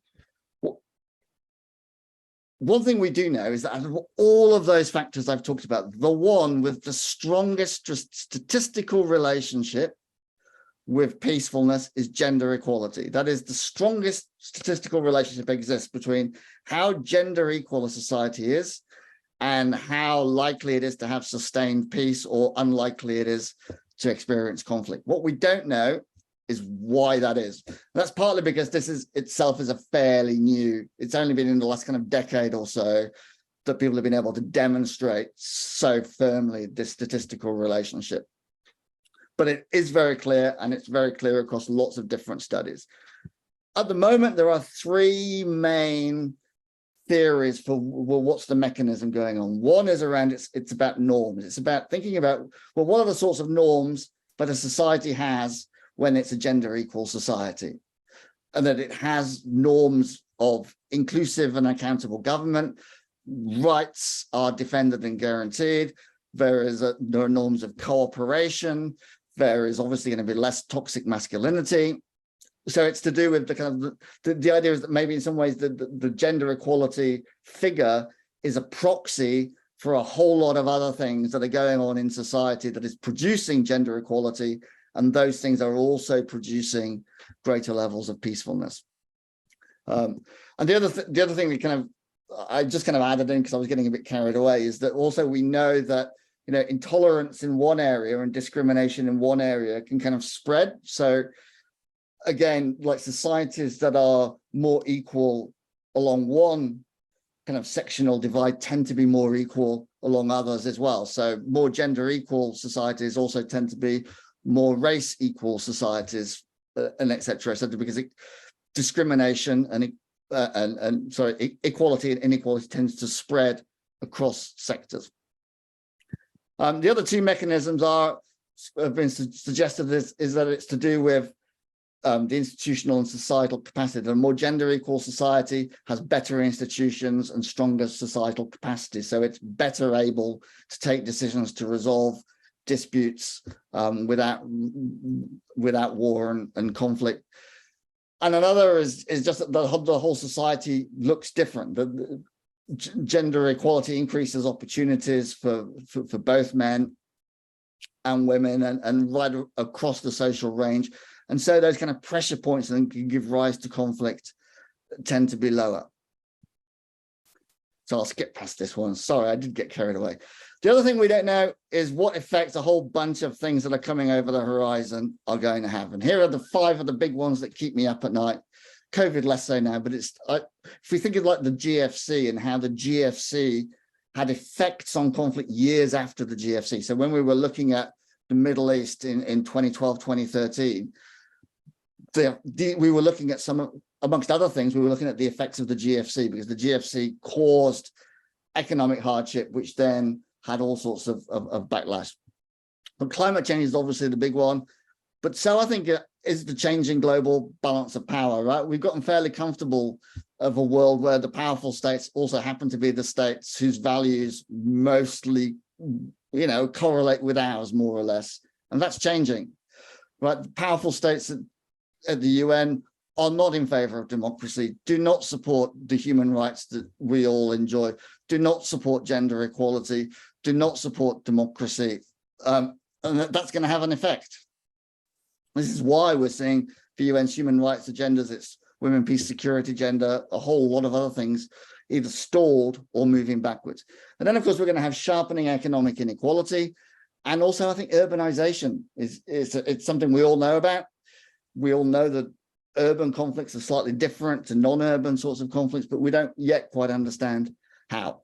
One thing we do know is that out of all of those factors I've talked about, the one with the strongest statistical relationship with peacefulness is gender equality. That is, the strongest statistical relationship exists between how gender equal a society is and how likely it is to have sustained peace or unlikely it is to experience conflict. What we don't know is why that is. And that's partly because this is itself is a fairly new, it's only been in the last kind of decade or so that people have been able to demonstrate so firmly this statistical relationship. But it is very clear, and it's very clear across lots of different studies. At the moment, there are three main theories for, well, what's the mechanism going on? One is around, it's about norms. It's about thinking about, well, what are the sorts of norms that a society has when it's a gender equal society? And that it has norms of inclusive and accountable government, rights are defended and guaranteed, there are norms of cooperation, there is obviously going to be less toxic masculinity. So it's to do with the kind of the idea is that maybe in some ways the gender equality figure is a proxy for a whole lot of other things that are going on in society that is producing gender equality, and those things are also producing greater levels of peacefulness. And the other thing that I just kind of added in because I was getting a bit carried away is that also we know that, you know, intolerance in one area and discrimination in one area can kind of spread. So again, like societies that are more equal along one kind of sectional divide tend to be more equal along others as well. So more gender equal societies also tend to be more race equal societies, and etc. So because discrimination and equality and inequality tends to spread across sectors. The other two mechanisms have been suggested is that it's to do with the institutional and societal capacity. A more gender equal society has better institutions and stronger societal capacity. So it's better able to take decisions to resolve disputes without war and conflict. And another is just that the whole society looks different. The gender equality increases opportunities for both men and women and right across the social range. And so those kind of pressure points that can give rise to conflict tend to be lower. So I'll skip past this one. Sorry, I did get carried away. The other thing we don't know is what effects a whole bunch of things that are coming over the horizon are going to have. And here are the 5 of the big ones that keep me up at night. COVID less so now, but if we think of like the GFC and how the GFC had effects on conflict years after the GFC. So when we were looking at the Middle East in 2012, 2013, we were looking at amongst other things, we were looking at the effects of the GFC because the GFC caused economic hardship, which then had all sorts of backlash. But climate change is obviously the big one. But so I think it is the changing global balance of power, right? We've gotten fairly comfortable of a world where the powerful states also happen to be the states whose values mostly, you know, correlate with ours more or less. And that's changing, right? The powerful states at the UN are not in favor of democracy, do not support the human rights that we all enjoy, do not support gender equality, do not support democracy. and that's going to have an effect. This is why we're seeing for UN's human rights agendas, it's women, peace, security, gender, a whole lot of other things, either stalled or moving backwards. And then, of course, we're going to have sharpening economic inequality. And also, I think urbanization it's something we all know about. We all know that urban conflicts are slightly different to non-urban sorts of conflicts, but we don't yet quite understand how.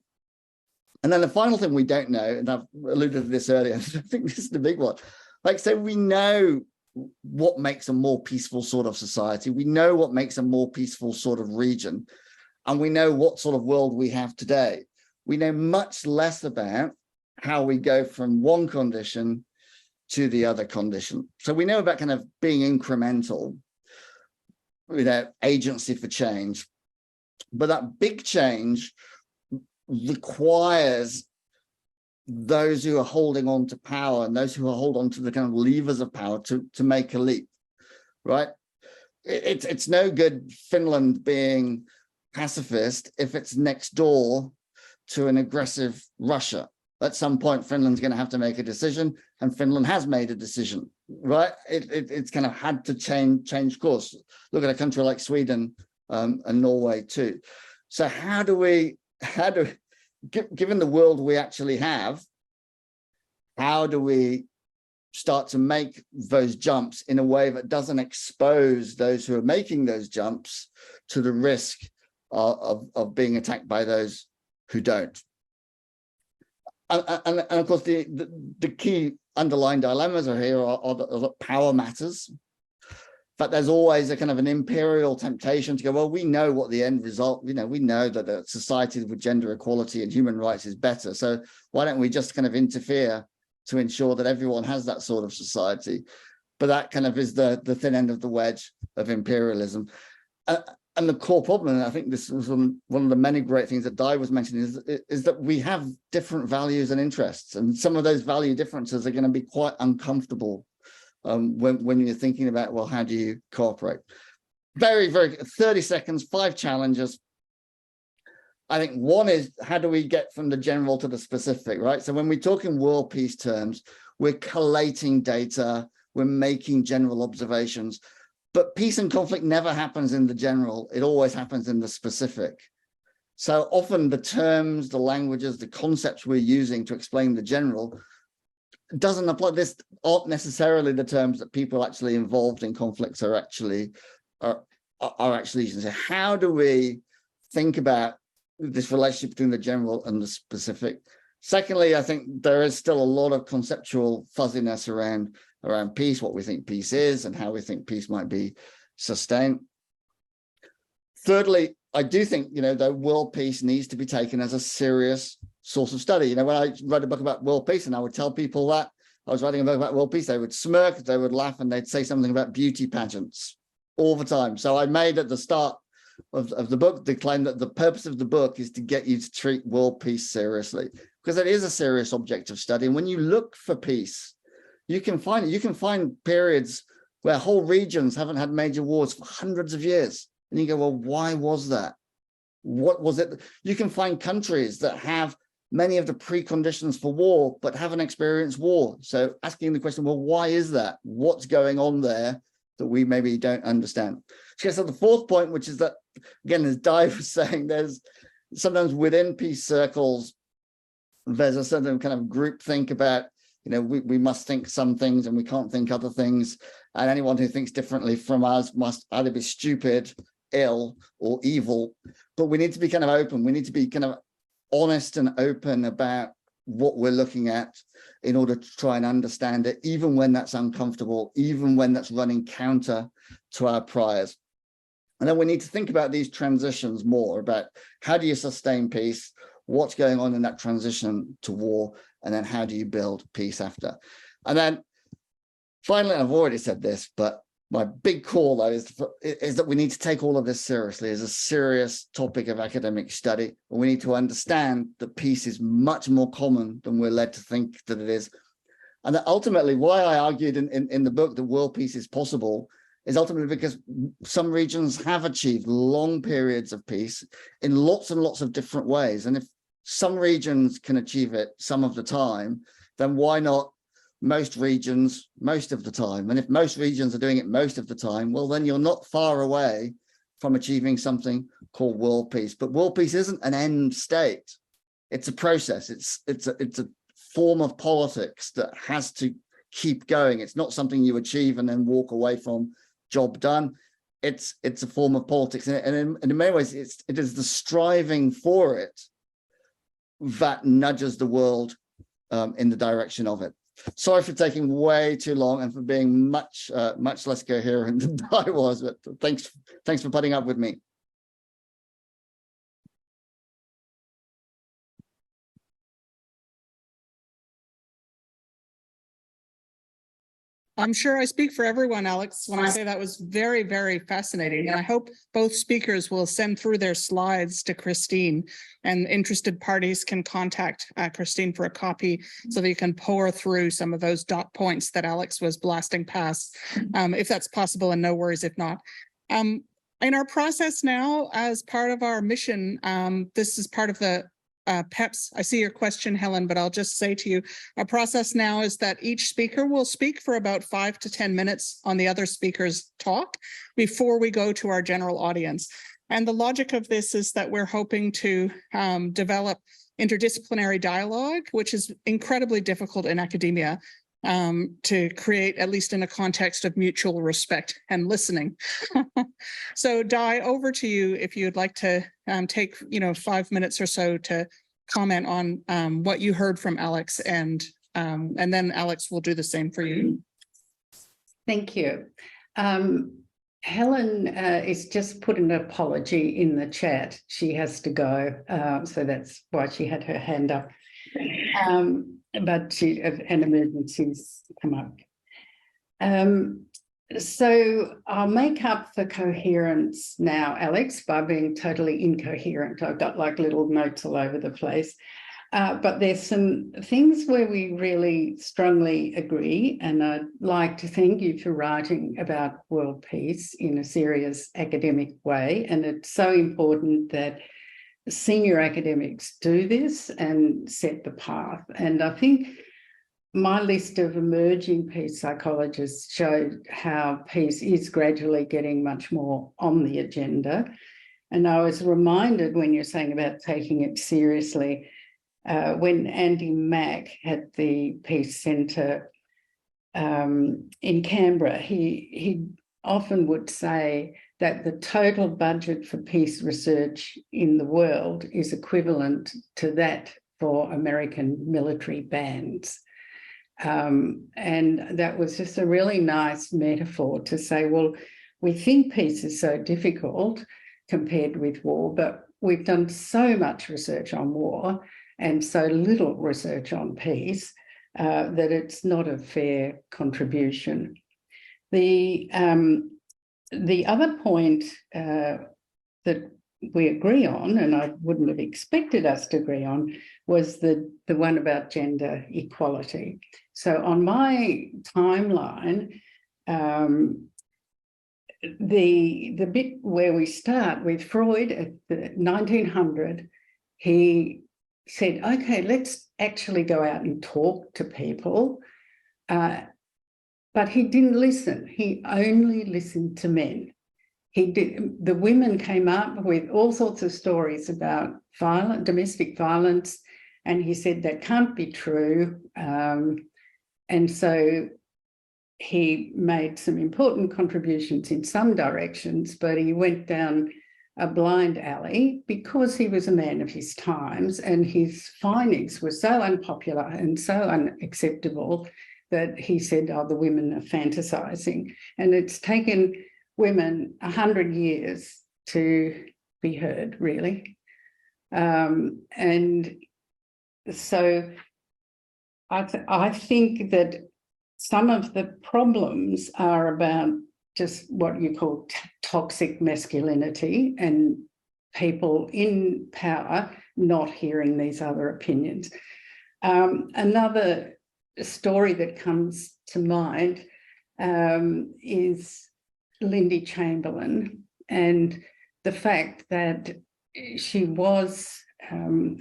And then the final thing we don't know, and I've alluded to this earlier, I think this is the big one. Like, so we know what makes a more peaceful sort of society. We know what makes a more peaceful sort of region. And we know what sort of world we have today. We know much less about how we go from one condition to the other condition. So we know about kind of being incremental, agency for change. But that big change requires those who are holding on to power and those who are holding on to the kind of levers of power to make a leap, right? It's no good Finland being pacifist if it's next door to an aggressive Russia. At some point, Finland's going to have to make a decision, and Finland has made a decision, right? It's kind of had to change course. Look at a country like Sweden and Norway too. So how do we, given the world we actually have, how do we start to make those jumps in a way that doesn't expose those who are making those jumps to the risk of being attacked by those who don't? And of course, the key underlying dilemmas are here are that power matters. But there's always a kind of an imperial temptation to go, well, we know what the end result, we know that a society with gender equality and human rights is better. So why don't we just kind of interfere to ensure that everyone has that sort of society? But that kind of is the thin end of the wedge of imperialism. And the core problem, and I think this was one of the many great things that Di was mentioning, is that we have different values and interests. And some of those value differences are going to be quite uncomfortable when you're thinking about, well, how do you cooperate? Very, very 30 seconds, 5 challenges. I think one is, how do we get from the general to the specific, right? So when we talk in world peace terms, we're collating data, we're making general observations, but peace and conflict never happens in the general. It always happens in the specific. So often the terms, the languages, the concepts we're using to explain the general doesn't apply. This aren't necessarily the terms that people actually involved in conflicts are actually using. So how do we think about this relationship between the general and the specific? Secondly, I think there is still a lot of conceptual fuzziness around peace, what we think peace is and how we think peace might be sustained. Thirdly, I do think, that world peace needs to be taken as a serious source of study. When I wrote a book about world peace and I would tell people that I was writing a book about world peace, they would smirk, they would laugh, and they'd say something about beauty pageants all the time. So I made at the start of the book the claim that the purpose of the book is to get you to treat world peace seriously, because it is a serious object of study. And when you look for peace, you can find periods where whole regions haven't had major wars for hundreds of years. And you go, well, why was that? What was it? You can find countries that have many of the preconditions for war, but haven't experienced war. So asking the question, well, why is that? What's going on there that we maybe don't understand? So the fourth point, which is that, again, as Di was saying, there's sometimes within peace circles, there's a certain kind of group think about, we must think some things and we can't think other things. And anyone who thinks differently from us must either be stupid, ill, or evil. But we need to be kind of open. We need to be kind of honest and open about what we're looking at in order to try and understand it, even when that's uncomfortable, even when that's running counter to our priors. And then we need to think about these transitions more, about how do you sustain peace, what's going on in that transition to war, and then how do you build peace after. And then finally, I've already said this, but my big call, though, is that we need to take all of this seriously as a serious topic of academic study. And we need to understand that peace is much more common than we're led to think that it is. And that ultimately, why I argued in the book that world peace is possible is ultimately because some regions have achieved long periods of peace in lots and lots of different ways. And if some regions can achieve it some of the time, then why not most regions most of the time. And if most regions are doing it most of the time, well, then you're not far away from achieving something called world peace. But world peace isn't an end state. It's a process. It's a form of politics that has to keep going. It's not something you achieve and then walk away from, job done. It's a form of politics. And in many ways, it is the striving for it that nudges the world in the direction of it. Sorry for taking way too long and for being much less coherent than I was, but thanks for putting up with me. I'm sure I speak for everyone, Alex, when I say that was very, very fascinating. And I hope both speakers will send through their slides to Christine, and interested parties can contact Christine for a copy so that you can pour through some of those dot points that Alex was blasting past, if that's possible, and no worries if not. In our process now, as part of our mission, this is part of the PEPSS. I see your question, Helen, but I'll just say to you, our process now is that each speaker will speak for about 5 to 10 minutes on the other speaker's talk before we go to our general audience. And the logic of this is that we're hoping to develop interdisciplinary dialogue, which is incredibly difficult in academia, to create, at least in a context of mutual respect and listening. So Di, over to you if you'd like to take 5 minutes or so to comment on what you heard from Alex, and then Alex will do the same for you. Thank you. Helen is just put an apology in the chat. She has to go, so that's why she had her hand up. But an emergency's come up. So I'll make up for coherence now, Alex, by being totally incoherent. I've got like little notes all over the place. But there's some things where we really strongly agree, and I'd like to thank you for writing about world peace in a serious academic way. And it's so important that senior academics do this and set the path. And I think my list of emerging peace psychologists showed how peace is gradually getting much more on the agenda. And I was reminded, when you're saying about taking it seriously, when Andy Mack had the Peace Centre in Canberra, he often would say that the total budget for peace research in the world is equivalent to that for American military bands. And that was just a really nice metaphor to say, well, we think peace is so difficult compared with war, but we've done so much research on war and so little research on peace that it's not a fair contribution. The other point that we agree on, and I wouldn't have expected us to agree on, was the one about gender equality. So on my timeline, the bit where we start with Freud at the 1900, he said, okay, let's actually go out and talk to people. But he didn't listen. He only listened to men. The women came up with all sorts of stories about domestic violence, and he said that can't be true. And so he made some important contributions in some directions, but he went down a blind alley because he was a man of his times, and his findings were so unpopular and so unacceptable that he said, oh, the women are fantasizing. And it's taken women 100 years to be heard, really. And so I think that some of the problems are about just what you call toxic masculinity and people in power not hearing these other opinions. Another story that comes to mind is Lindy Chamberlain, and the fact that she was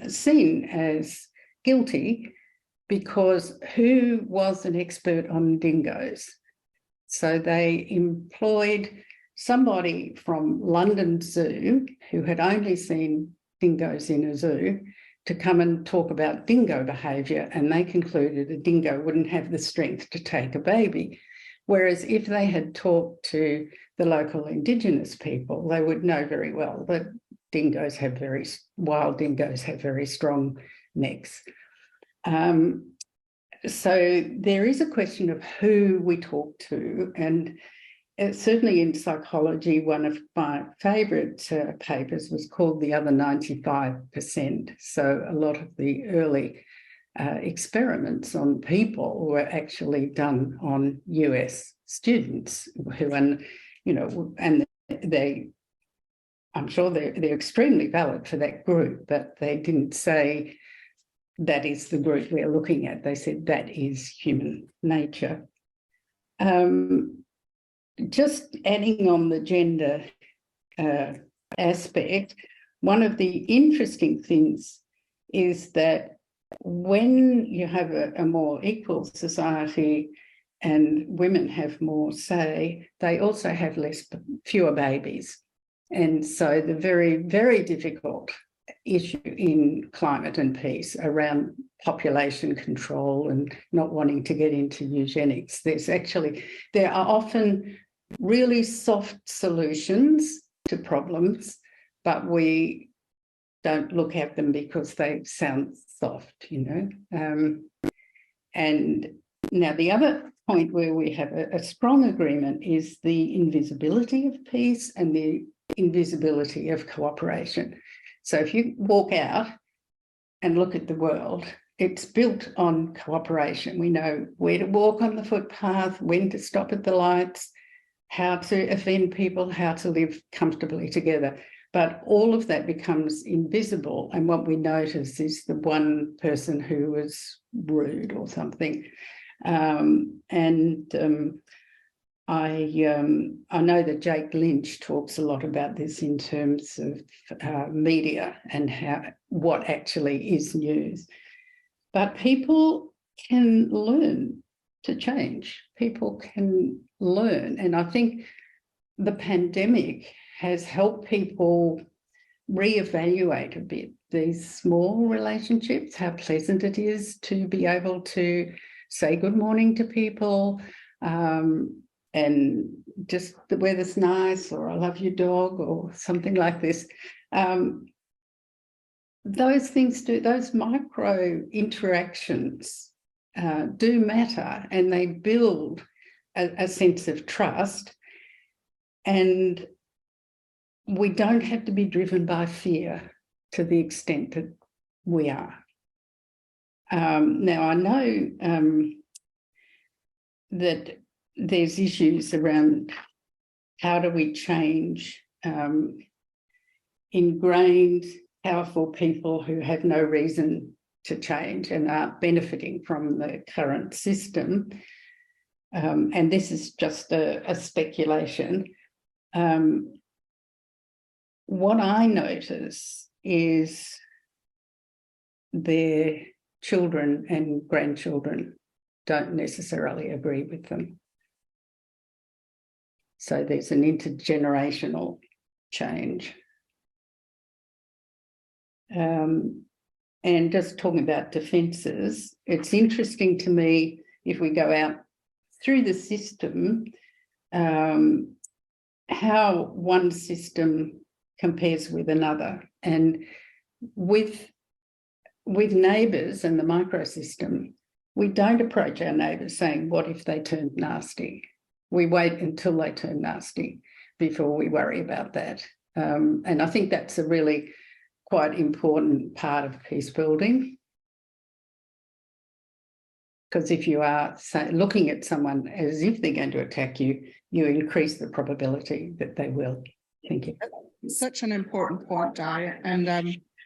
seen as guilty because who was an expert on dingoes? So they employed somebody from London Zoo who had only seen dingoes in a zoo to come and talk about dingo behaviour, and they concluded a dingo wouldn't have the strength to take a baby. Whereas if they had talked to the local Indigenous people, they would know very well that wild dingoes have very strong necks. So there is a question of who we talk to, and certainly in psychology, one of my favourite papers was called The Other 95%. So a lot of the early experiments on people were actually done on US students who, and I'm sure they're extremely valid for that group, but they didn't say that is the group we're looking at. They said that is human nature. Just adding on the gender aspect, one of the interesting things is that when you have a more equal society and women have more say, they also have fewer babies. And so the very, very difficult issue in climate and peace around population control and not wanting to get into eugenics, there are often really soft solutions to problems, but we don't look at them because they sound soft, and now the other point where we have a strong agreement is the invisibility of peace and the invisibility of cooperation. So if you walk out and look at the world, it's built on cooperation. We know where to walk on the footpath, when to stop at the lights, how to offend people, how to live comfortably together. But all of that becomes invisible. And what we notice is the one person who was rude or something. I know that Jake Lynch talks a lot about this in terms of media and what actually is news. But people can learn to change. People can learn. And I think the pandemic has helped people reevaluate a bit these small relationships, how pleasant it is to be able to say good morning to people, and just the weather's nice, or I love your dog, or something like this. Those things those micro interactions do matter, and they build a sense of trust. And we don't have to be driven by fear to the extent that we are. Now, I know that there's issues around how do we change ingrained, powerful people who have no reason to change and are benefiting from the current system. And this is just a speculation. What I notice is their children and grandchildren don't necessarily agree with them. So there's an intergenerational change. And just talking about defences, it's interesting to me if we go out through the system, how one system compares with another. And with neighbours and the microsystem, we don't approach our neighbours saying, what if they turned nasty? We wait until they turn nasty before we worry about that. And I think that's a really quite important part of peace building. Because if you are looking at someone as if they're going to attack you, you increase the probability that they will. Thank you. Such an important point, Di. And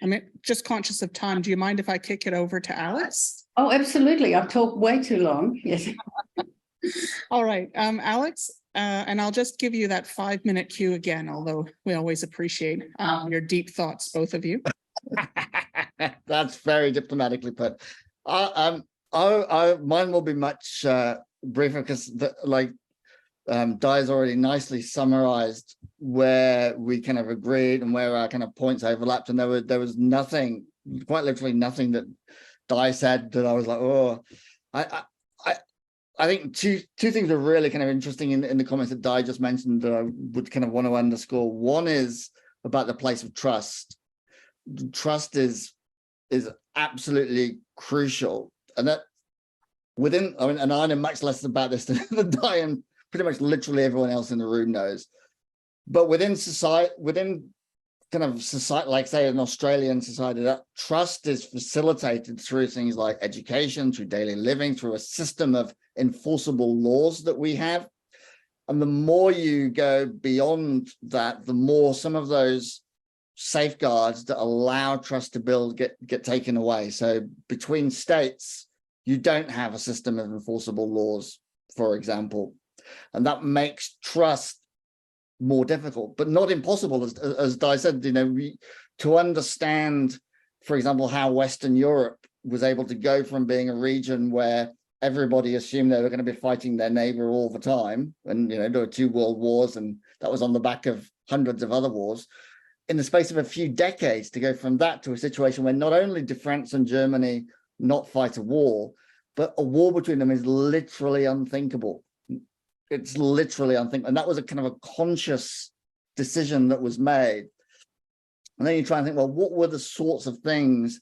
I'm just conscious of time. Do you mind if I kick it over to Alex? Oh, absolutely. I've talked way too long. Yes. All right, Alex, and I'll just give you that 5-minute cue again, although we always appreciate your deep thoughts, both of you. That's very diplomatically put. Mine will be much briefer because Di's already nicely summarized where we kind of agreed and where our kind of points overlapped, and there was nothing, quite literally nothing that Di said that I was like, oh, I think two things are really kind of interesting in the comments that Di just mentioned that I would kind of want to underscore. One is about the place of trust. Trust is absolutely crucial, and that within, I mean, and I know much less about this than Di and pretty much literally everyone else in the room knows. But within society, within kind of society, like say an Australian society, that trust is facilitated through things like education, through daily living, through a system of enforceable laws that we have. And the more you go beyond that, the more some of those safeguards that allow trust to build get taken away. So between states, you don't have a system of enforceable laws, for example, and that makes trust more difficult, but not impossible. As Di said, you know, to understand, for example, how Western Europe was able to go from being a region where everybody assumed they were going to be fighting their neighbor all the time, and you know, there were 2 world wars, and that was on the back of hundreds of other wars. In the space of a few decades, to go from that to a situation where not only do France and Germany not fight a war, but a war between them is literally unthinkable. It's literally unthinkable. And that was a kind of a conscious decision that was made. And then you try and think, well, what were the sorts of things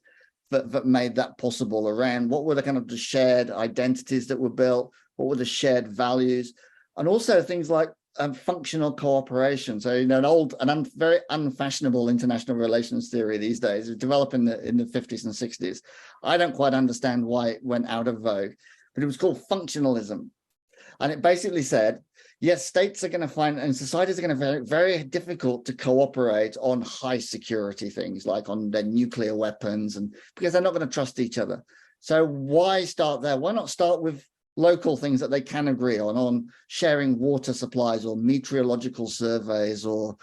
that made that possible around? What were the kind of the shared identities that were built? What were the shared values? And also things like functional cooperation. So, you know, very unfashionable international relations theory these days. It was developed in the 50s and 60s. I don't quite understand why it went out of vogue, but it was called functionalism. And it basically said, yes, states are going to find, and societies are going to find it very difficult to cooperate on high security things, like on their nuclear weapons, and because they're not going to trust each other. So why start there? Why not start with local things that they can agree on sharing water supplies or meteorological surveys or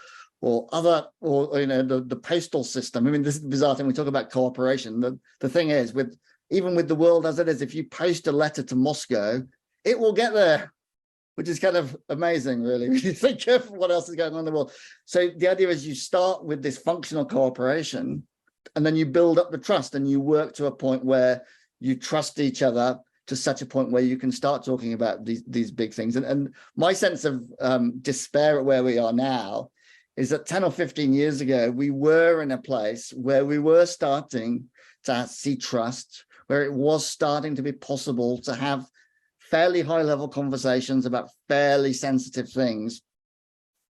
other, or you know, the postal system. I mean, this is the bizarre thing. We talk about cooperation. The thing is, even with the world as it is, if you post a letter to Moscow, it will get there, which is kind of amazing, really, when you think of what else is going on in the world. So the idea is you start with this functional cooperation, and then you build up the trust, and you work to a point where you trust each other to such a point where you can start talking about these big things. And my sense of despair at where we are now is that 10 or 15 years ago, we were in a place where we were starting to see trust, where it was starting to be possible to have fairly high level conversations about fairly sensitive things.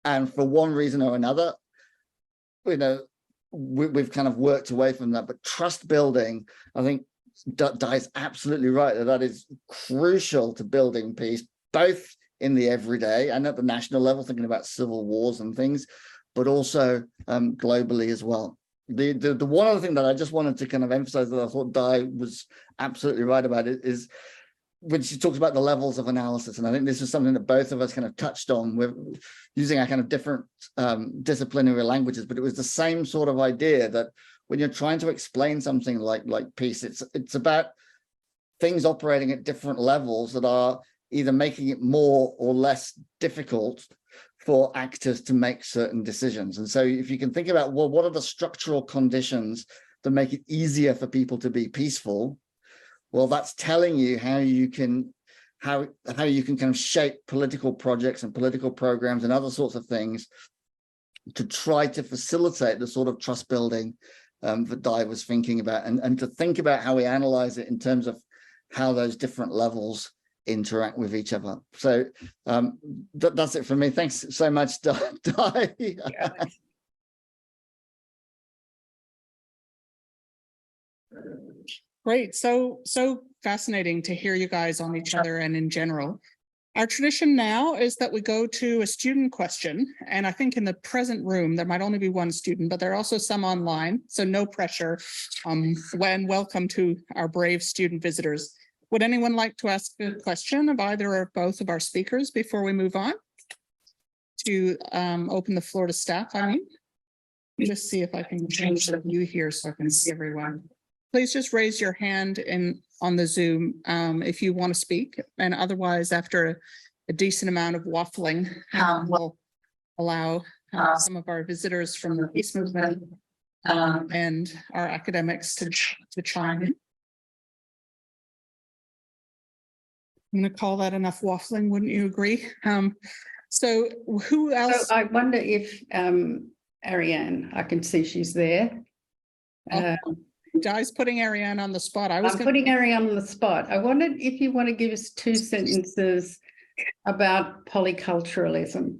And for one reason or another, you know, we've kind of worked away from that. But trust building, I think Di's absolutely right that is crucial to building peace, both in the everyday and at the national level, thinking about civil wars and things, but also globally as well. The one other thing that I just wanted to kind of emphasize that I thought Di was absolutely right about it is when she talks about the levels of analysis. And I think this is something that both of us kind of touched on with using our kind of different disciplinary languages, but it was the same sort of idea that when you're trying to explain something like peace, it's about things operating at different levels that are either making it more or less difficult for actors to make certain decisions. And so if you can think about, well, what are the structural conditions that make it easier for people to be peaceful? Well, that's telling you how you can kind of shape political projects and political programs and other sorts of things to try to facilitate the sort of trust building that Di was thinking about, and to think about how we analyze it in terms of how those different levels interact with each other. So that's it for me. Thanks so much, Di. Yeah. Great. So fascinating to hear you guys on each other and in general. Our tradition now is that we go to a student question. And I think in the present room, there might only be one student, but there are also some online. So no pressure. When welcome to our brave student visitors. Would anyone like to ask a question of either or both of our speakers before we move on? To open the floor to staff, I mean. Just see if I can change the view here so I can see everyone. please just raise your hand on the Zoom if you want to speak. And otherwise, after a decent amount of waffling, we'll allow some of our visitors from the peace movement and our academics to chime in. I'm going to call that enough waffling, wouldn't you agree? So who else? So I wonder if Ariane, I can see she's there. Di's putting Ariane on the spot. I'm putting Ariane on the spot. I wondered if you want to give us 2 sentences about polyculturalism.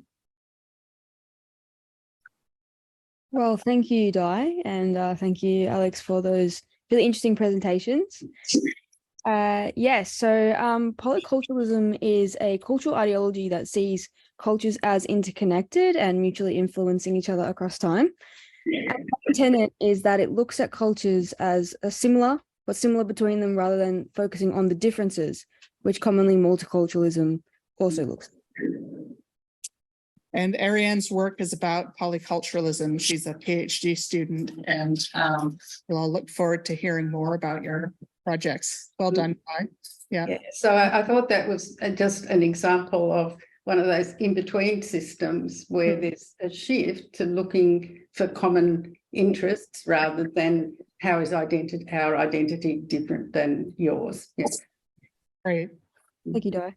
Well, thank you, Di, and thank you, Alex, for those really interesting presentations. Yes, so polyculturalism is a cultural ideology that sees cultures as interconnected and mutually influencing each other across time. And the tenet is that it looks at cultures as similar between them rather than focusing on the differences, which commonly multiculturalism also looks at. And Ariane's work is about polyculturalism. She's a PhD student, and we'll look forward to hearing more about your projects. Well done, Di. Yeah. So I thought that was just an example of one of those in-between systems where there's a shift to looking for common interests rather than how is our identity different than yours. Yes. Great. Thank you, Di.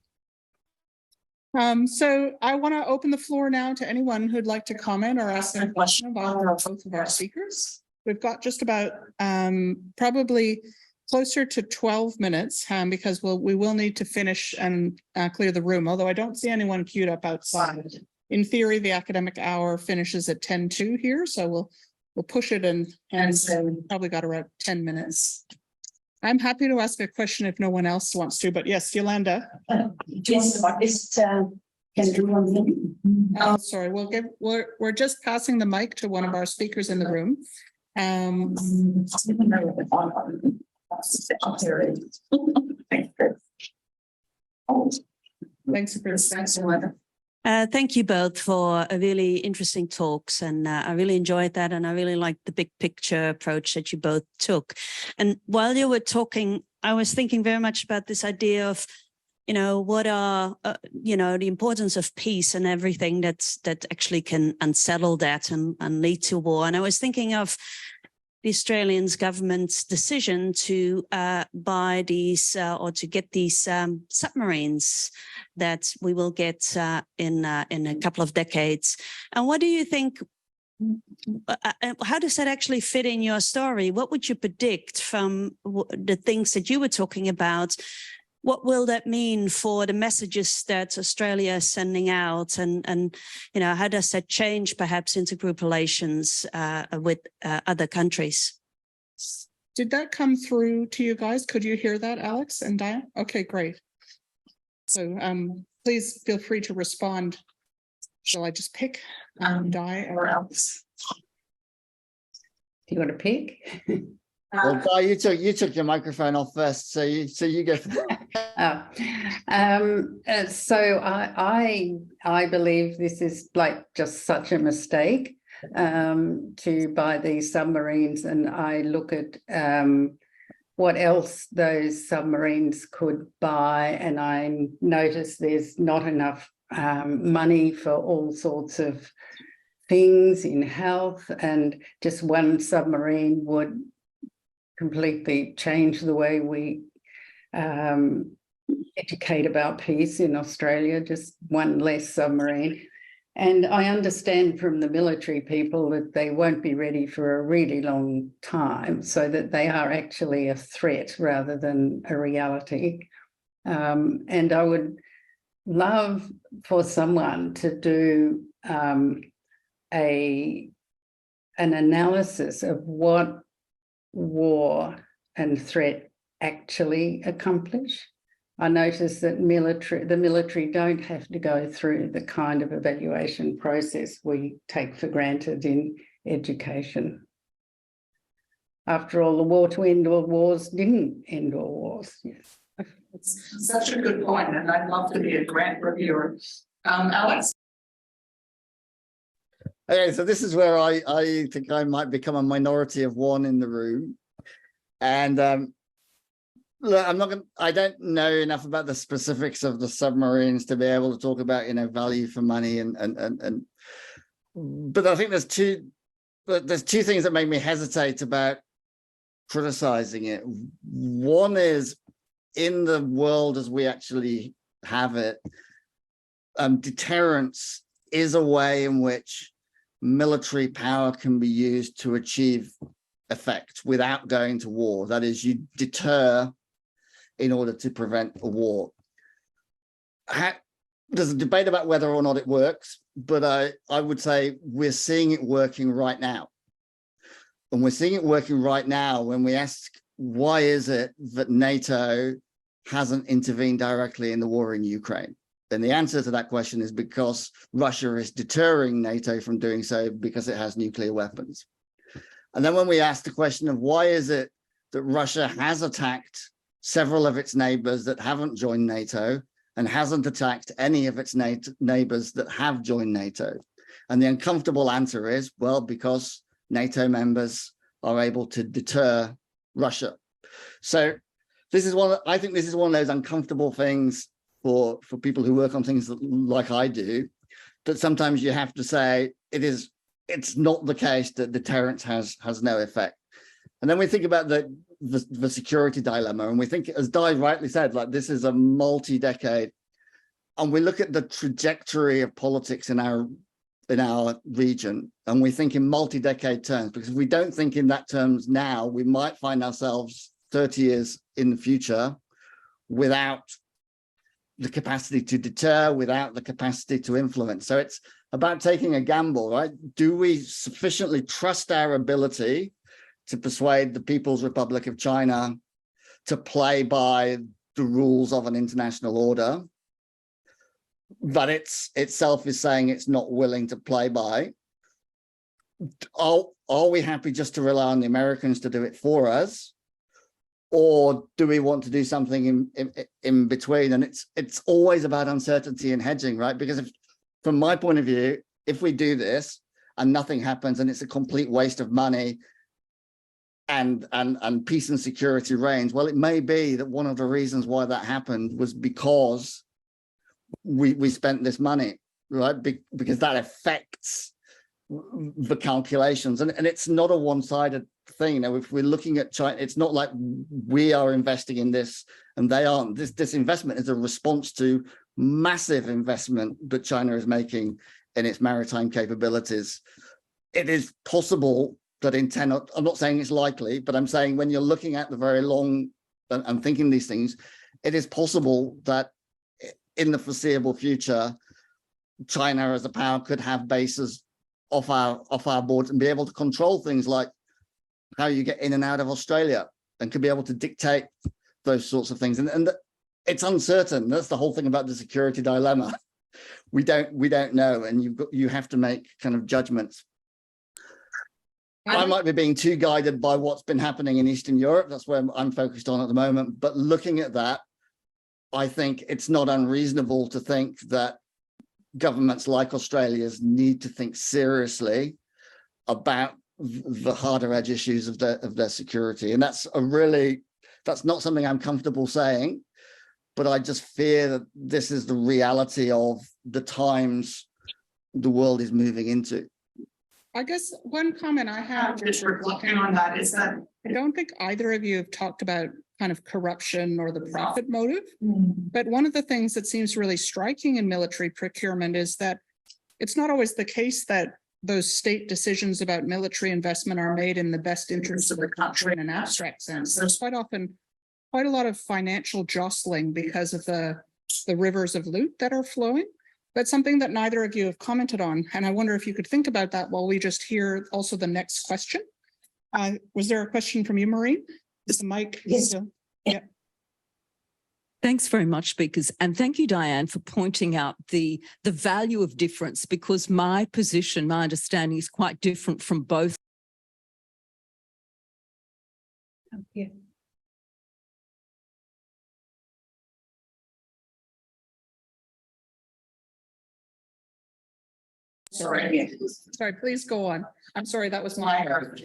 So I want to open the floor now to anyone who'd like to comment or ask a question about both of our speakers. We've got just about probably closer to 12 minutes because we will need to finish and clear the room, although I don't see anyone queued up outside. In theory, the academic hour finishes at 10:02 here, so we'll push it and so we've probably got around 10 minutes. I'm happy to ask a question if no one else wants to, but yes, Yolanda. Oh, sorry, we're just passing the mic to one of our speakers in the room. Thanks for this. Thank you both for a really interesting talks, and I really enjoyed that, and I really liked the big picture approach that you both took. And while you were talking, I was thinking very much about this idea of, what are, the importance of peace and everything that actually can unsettle that and lead to war. And I was thinking of the Australian government's decision to buy these or to get these submarines that we will get in a couple of decades. And what do you think? How does that actually fit in your story? What would you predict from the things that you were talking about? What will that mean for the messages that Australia is sending out? And how does that change perhaps intergroup relations with other countries? Did that come through to you guys? Could you hear that, Alex and Diane? Okay, great. So please feel free to respond. Shall I just pick Di or Alex? Do you want to pick? Well, Di, you took your microphone off first, so you go. So I believe this is like just such a mistake to buy these submarines, and I look at what else those submarines could buy, and I notice there's not enough money for all sorts of things in health, and just one submarine would completely change the way we educate about peace in Australia, just one less submarine. And I understand from the military people that they won't be ready for a really long time, so that they are actually a threat rather than a reality. And I would love for someone to do an analysis of what war and threat actually accomplish. I notice that the military don't have to go through the kind of evaluation process we take for granted in education. After all, the war to end all wars didn't end all wars. Yes. It's such a good point, and I'd love to be a grant reviewer. Alex? Okay, so this is where I think I might become a minority of one in the room. And look, I don't know enough about the specifics of the submarines to be able to talk about, value for money but I think there's two things that make me hesitate about criticizing it. One is, in the world as we actually have it, deterrence is a way in which military power can be used to achieve effect without going to war. That is, you deter in order to prevent a war. There's a debate about whether or not it works, but I would say we're seeing it working right now. And we're seeing it working right now when we ask, why is it that NATO hasn't intervened directly in the war in Ukraine? And the answer to that question is because Russia is deterring NATO from doing so because it has nuclear weapons. And then when we ask the question of why is it that Russia has attacked several of its neighbors that haven't joined NATO and hasn't attacked any of its neighbors that have joined NATO? And the uncomfortable answer is, well, because NATO members are able to deter Russia. So I think this is one of those uncomfortable things for people who work on things like I do, that sometimes you have to say it's not the case that deterrence has no effect. And then we think about the security dilemma, and we think, as Di rightly said, like, this is a multi-decade, and we look at the trajectory of politics in our region, and we think in multi-decade terms, because if we don't think in that terms now, we might find ourselves 30 years in the future without the capacity to deter, without the capacity to influence. So it's about taking a gamble, right? Do we sufficiently trust our ability to persuade the People's Republic of China to play by the rules of an international order that itself is saying it's not willing to play by? Are we happy just to rely on the Americans to do it for us? Or do we want to do something in between? And it's always about uncertainty and hedging, right? Because from my point of view, if we do this and nothing happens and it's a complete waste of money and peace and security reigns, well, it may be that one of the reasons why that happened was because we spent this money, right? Because that affects the calculations, and it's not a one-sided thing. If we're looking at China, it's not like we are investing in this and they aren't. This investment is a response to massive investment that China is making in its maritime capabilities. It is possible that in 10, I'm not saying it's likely, but I'm saying when you're looking at the very long and thinking these things, it is possible that in the foreseeable future, China as a power could have bases off our boards and be able to control things like how you get in and out of Australia, and could be able to dictate those sorts of things. And it's uncertain. That's the whole thing about the security dilemma. We don't know, and you have to make kind of judgments. I might be being too guided by what's been happening in Eastern Europe. That's where I'm focused on at the moment. But looking at that, I think it's not unreasonable to think that governments like Australia's need to think seriously about the harder edge issues of their security. And that's not something I'm comfortable saying, but I just fear that this is the reality of the times the world is moving into. I guess one comment I have just reflecting on that is that I don't think either of you have talked about kind of corruption or the profit motive. But one of the things that seems really striking in military procurement is that it's not always the case that those state decisions about military investment are made in the best interest of the country in an abstract sense. There's quite often quite a lot of financial jostling because of the rivers of loot that are flowing. That's something that neither of you have commented on. And I wonder if you could think about that while we just hear also the next question. Was there a question from you, Maureen? Is the mic still? Yeah. Thanks very much, speakers. And thank you, Diane, for pointing out the value of difference, because my position, my understanding is quite different from both. Yeah. Sorry, please go on. I'm sorry, that was my error.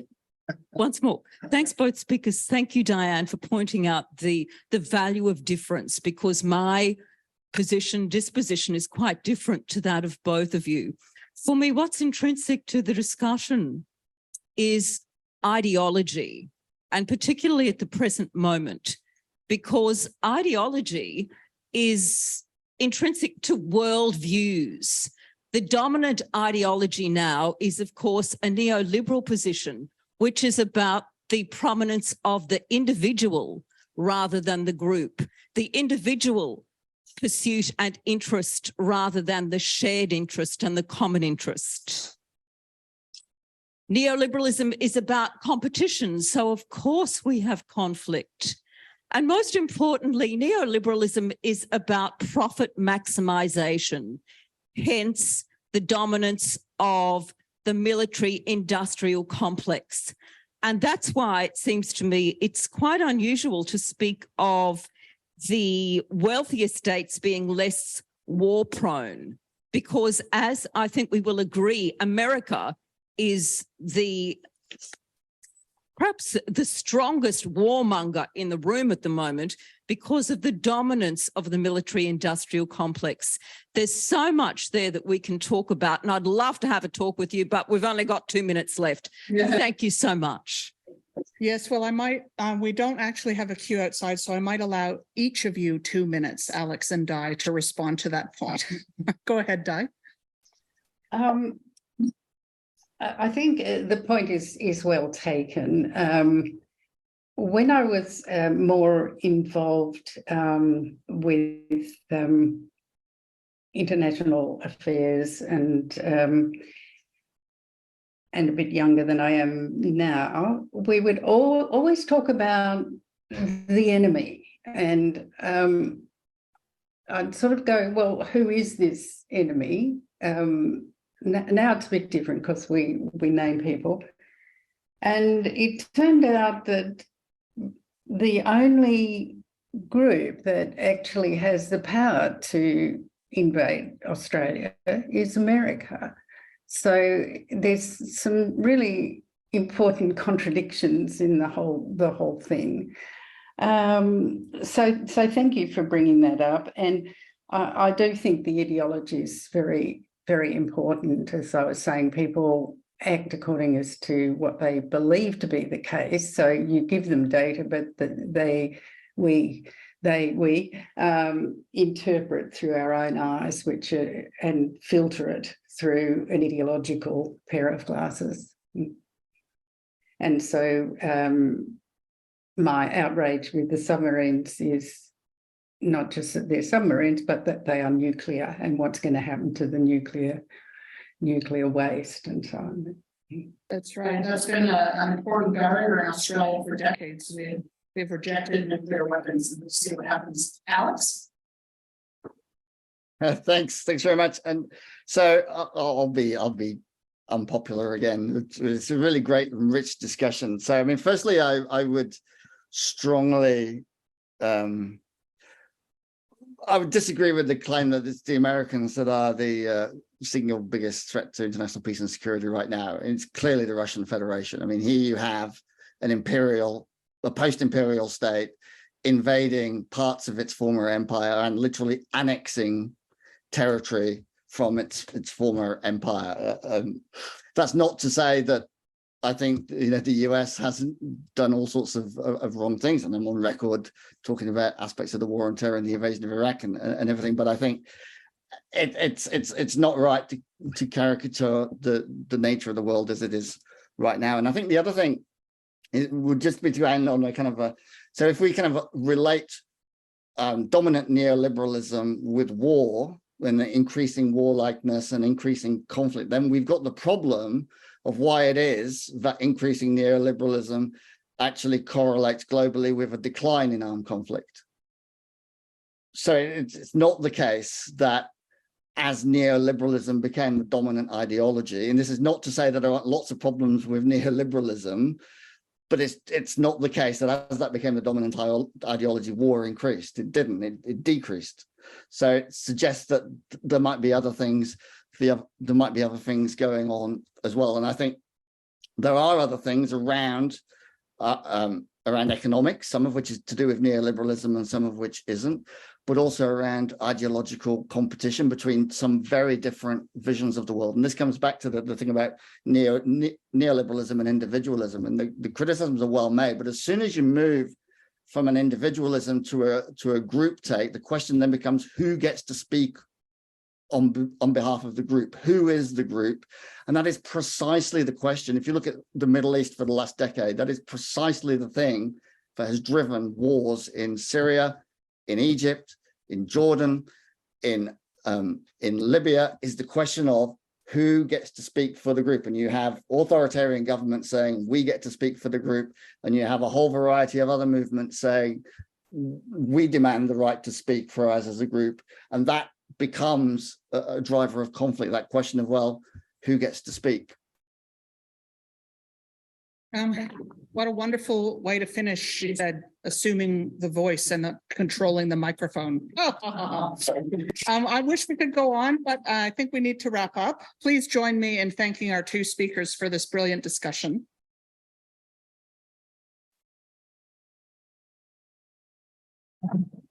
Once more, thanks both speakers. Thank you, Diane, for pointing out the value of difference, because my disposition is quite different to that of both of you. For me, what's intrinsic to the discussion is ideology, and particularly at the present moment, because ideology is intrinsic to worldviews. The dominant ideology now is, of course, a neoliberal position, which is about the prominence of the individual rather than the group, the individual pursuit and interest rather than the shared interest and the common interest. Neoliberalism is about competition, so of course we have conflict. And most importantly, neoliberalism is about profit maximization, hence the dominance of the military industrial complex. And that's why it seems to me it's quite unusual to speak of the wealthier states being less war prone, because as I think we will agree, America is perhaps the strongest warmonger in the room at the moment because of the dominance of the military industrial complex. There's so much there that we can talk about, and I'd love to have a talk with you, but we've only got 2 minutes left. Thank you so much. Yes, well, I might, we don't actually have a queue outside, so I might allow each of you 2 minutes, Alex and Di, to respond to that point. Go ahead, Di. I think the point is well taken. When I was more involved with international affairs and a bit younger than I am now, we would always talk about the enemy. And I'd sort of go, well, who is this enemy? Now it's a bit different because we name people. And it turned out that the only group that actually has the power to invade Australia is America. So there's some really important contradictions in the whole thing. So thank you for bringing that up. And I do think the ideology is very, very important. As I was saying, people act according as to what they believe to be the case. So you give them data, but we interpret through our own eyes, and filter it through an ideological pair of glasses. And so my outrage with the submarines is not just that they're submarines, but that they are nuclear and what's going to happen to the nuclear waste and so on. That's right. That's been an important barrier in Australia for decades. We've rejected nuclear weapons, and we'll see what happens. Alex? Thanks very much. And so I'll be unpopular again. It's a really great and rich discussion. So I mean, firstly, I would strongly I would disagree with the claim that it's the Americans that are the single biggest threat to international peace and security right now. It's clearly the Russian Federation. I mean, here you have a post-imperial state invading parts of its former empire and literally annexing territory from its former empire. That's not to say that I think the US hasn't done all sorts of wrong things, and I'm on record talking about aspects of the war on terror and the invasion of Iraq and everything. But I think it's not right to caricature the nature of the world as it is right now. And I think the other thing it would just be to end on a kind of so if we kind of relate dominant neoliberalism with war and the increasing warlikeness and increasing conflict, then we've got the problem of why it is that increasing neoliberalism actually correlates globally with a decline in armed conflict. So it's not the case that as neoliberalism became the dominant ideology, and this is not to say that there aren't lots of problems with neoliberalism, but it's not the case that as that became the dominant ideology, war increased. It didn't, it decreased. So it suggests that there might be other things, there might be other things going on as well. And I think There are other things around economics, some of which is to do with neoliberalism and some of which isn't, but also around ideological competition between some very different visions of the world. And this comes back to the thing about neoliberalism and individualism. And the criticisms are well made, but as soon as you move from an individualism to a group take, the question then becomes who gets to speak on behalf of the group? Who is the group? And that is precisely the question. If you look at the Middle East for the last decade, that is precisely the thing that has driven wars in Syria, in Egypt, in Jordan, in Libya, is the question of who gets to speak for the group. And you have authoritarian governments saying we get to speak for the group, and you have a whole variety of other movements saying we demand the right to speak for us as a group. And that becomes a driver of conflict, that question of, well, who gets to speak? What a wonderful way to finish, she said, assuming the voice and controlling the microphone. I wish we could go on, but I think we need to wrap up. Please join me in thanking our two speakers for this brilliant discussion.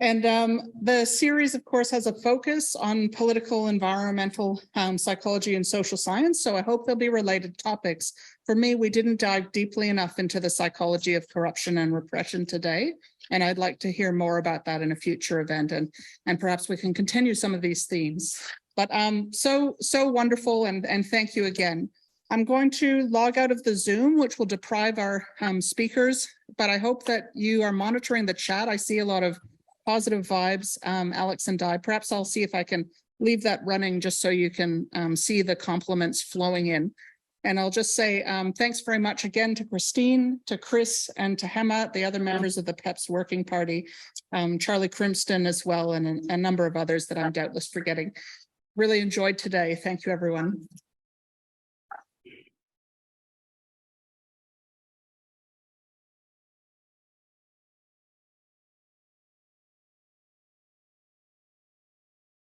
And the series, of course, has a focus on political, environmental psychology and social science. So I hope there'll be related topics. For me, we didn't dive deeply enough into the psychology of corruption and repression today. And I'd like to hear more about that in a future event. And perhaps we can continue some of these themes. But so wonderful. And thank you again. I'm going to log out of the Zoom, which will deprive our speakers. But I hope that you are monitoring the chat. I see a lot of positive vibes, Alex and Di. Perhaps I'll see if I can leave that running just so you can see the compliments flowing in. And I'll just say thanks very much again to Christine, to Chris, and to Hema, the other members of the PEPSS Working Party, Charlie Crimston as well, and a number of others that I'm doubtless forgetting. Really enjoyed today. Thank you, everyone.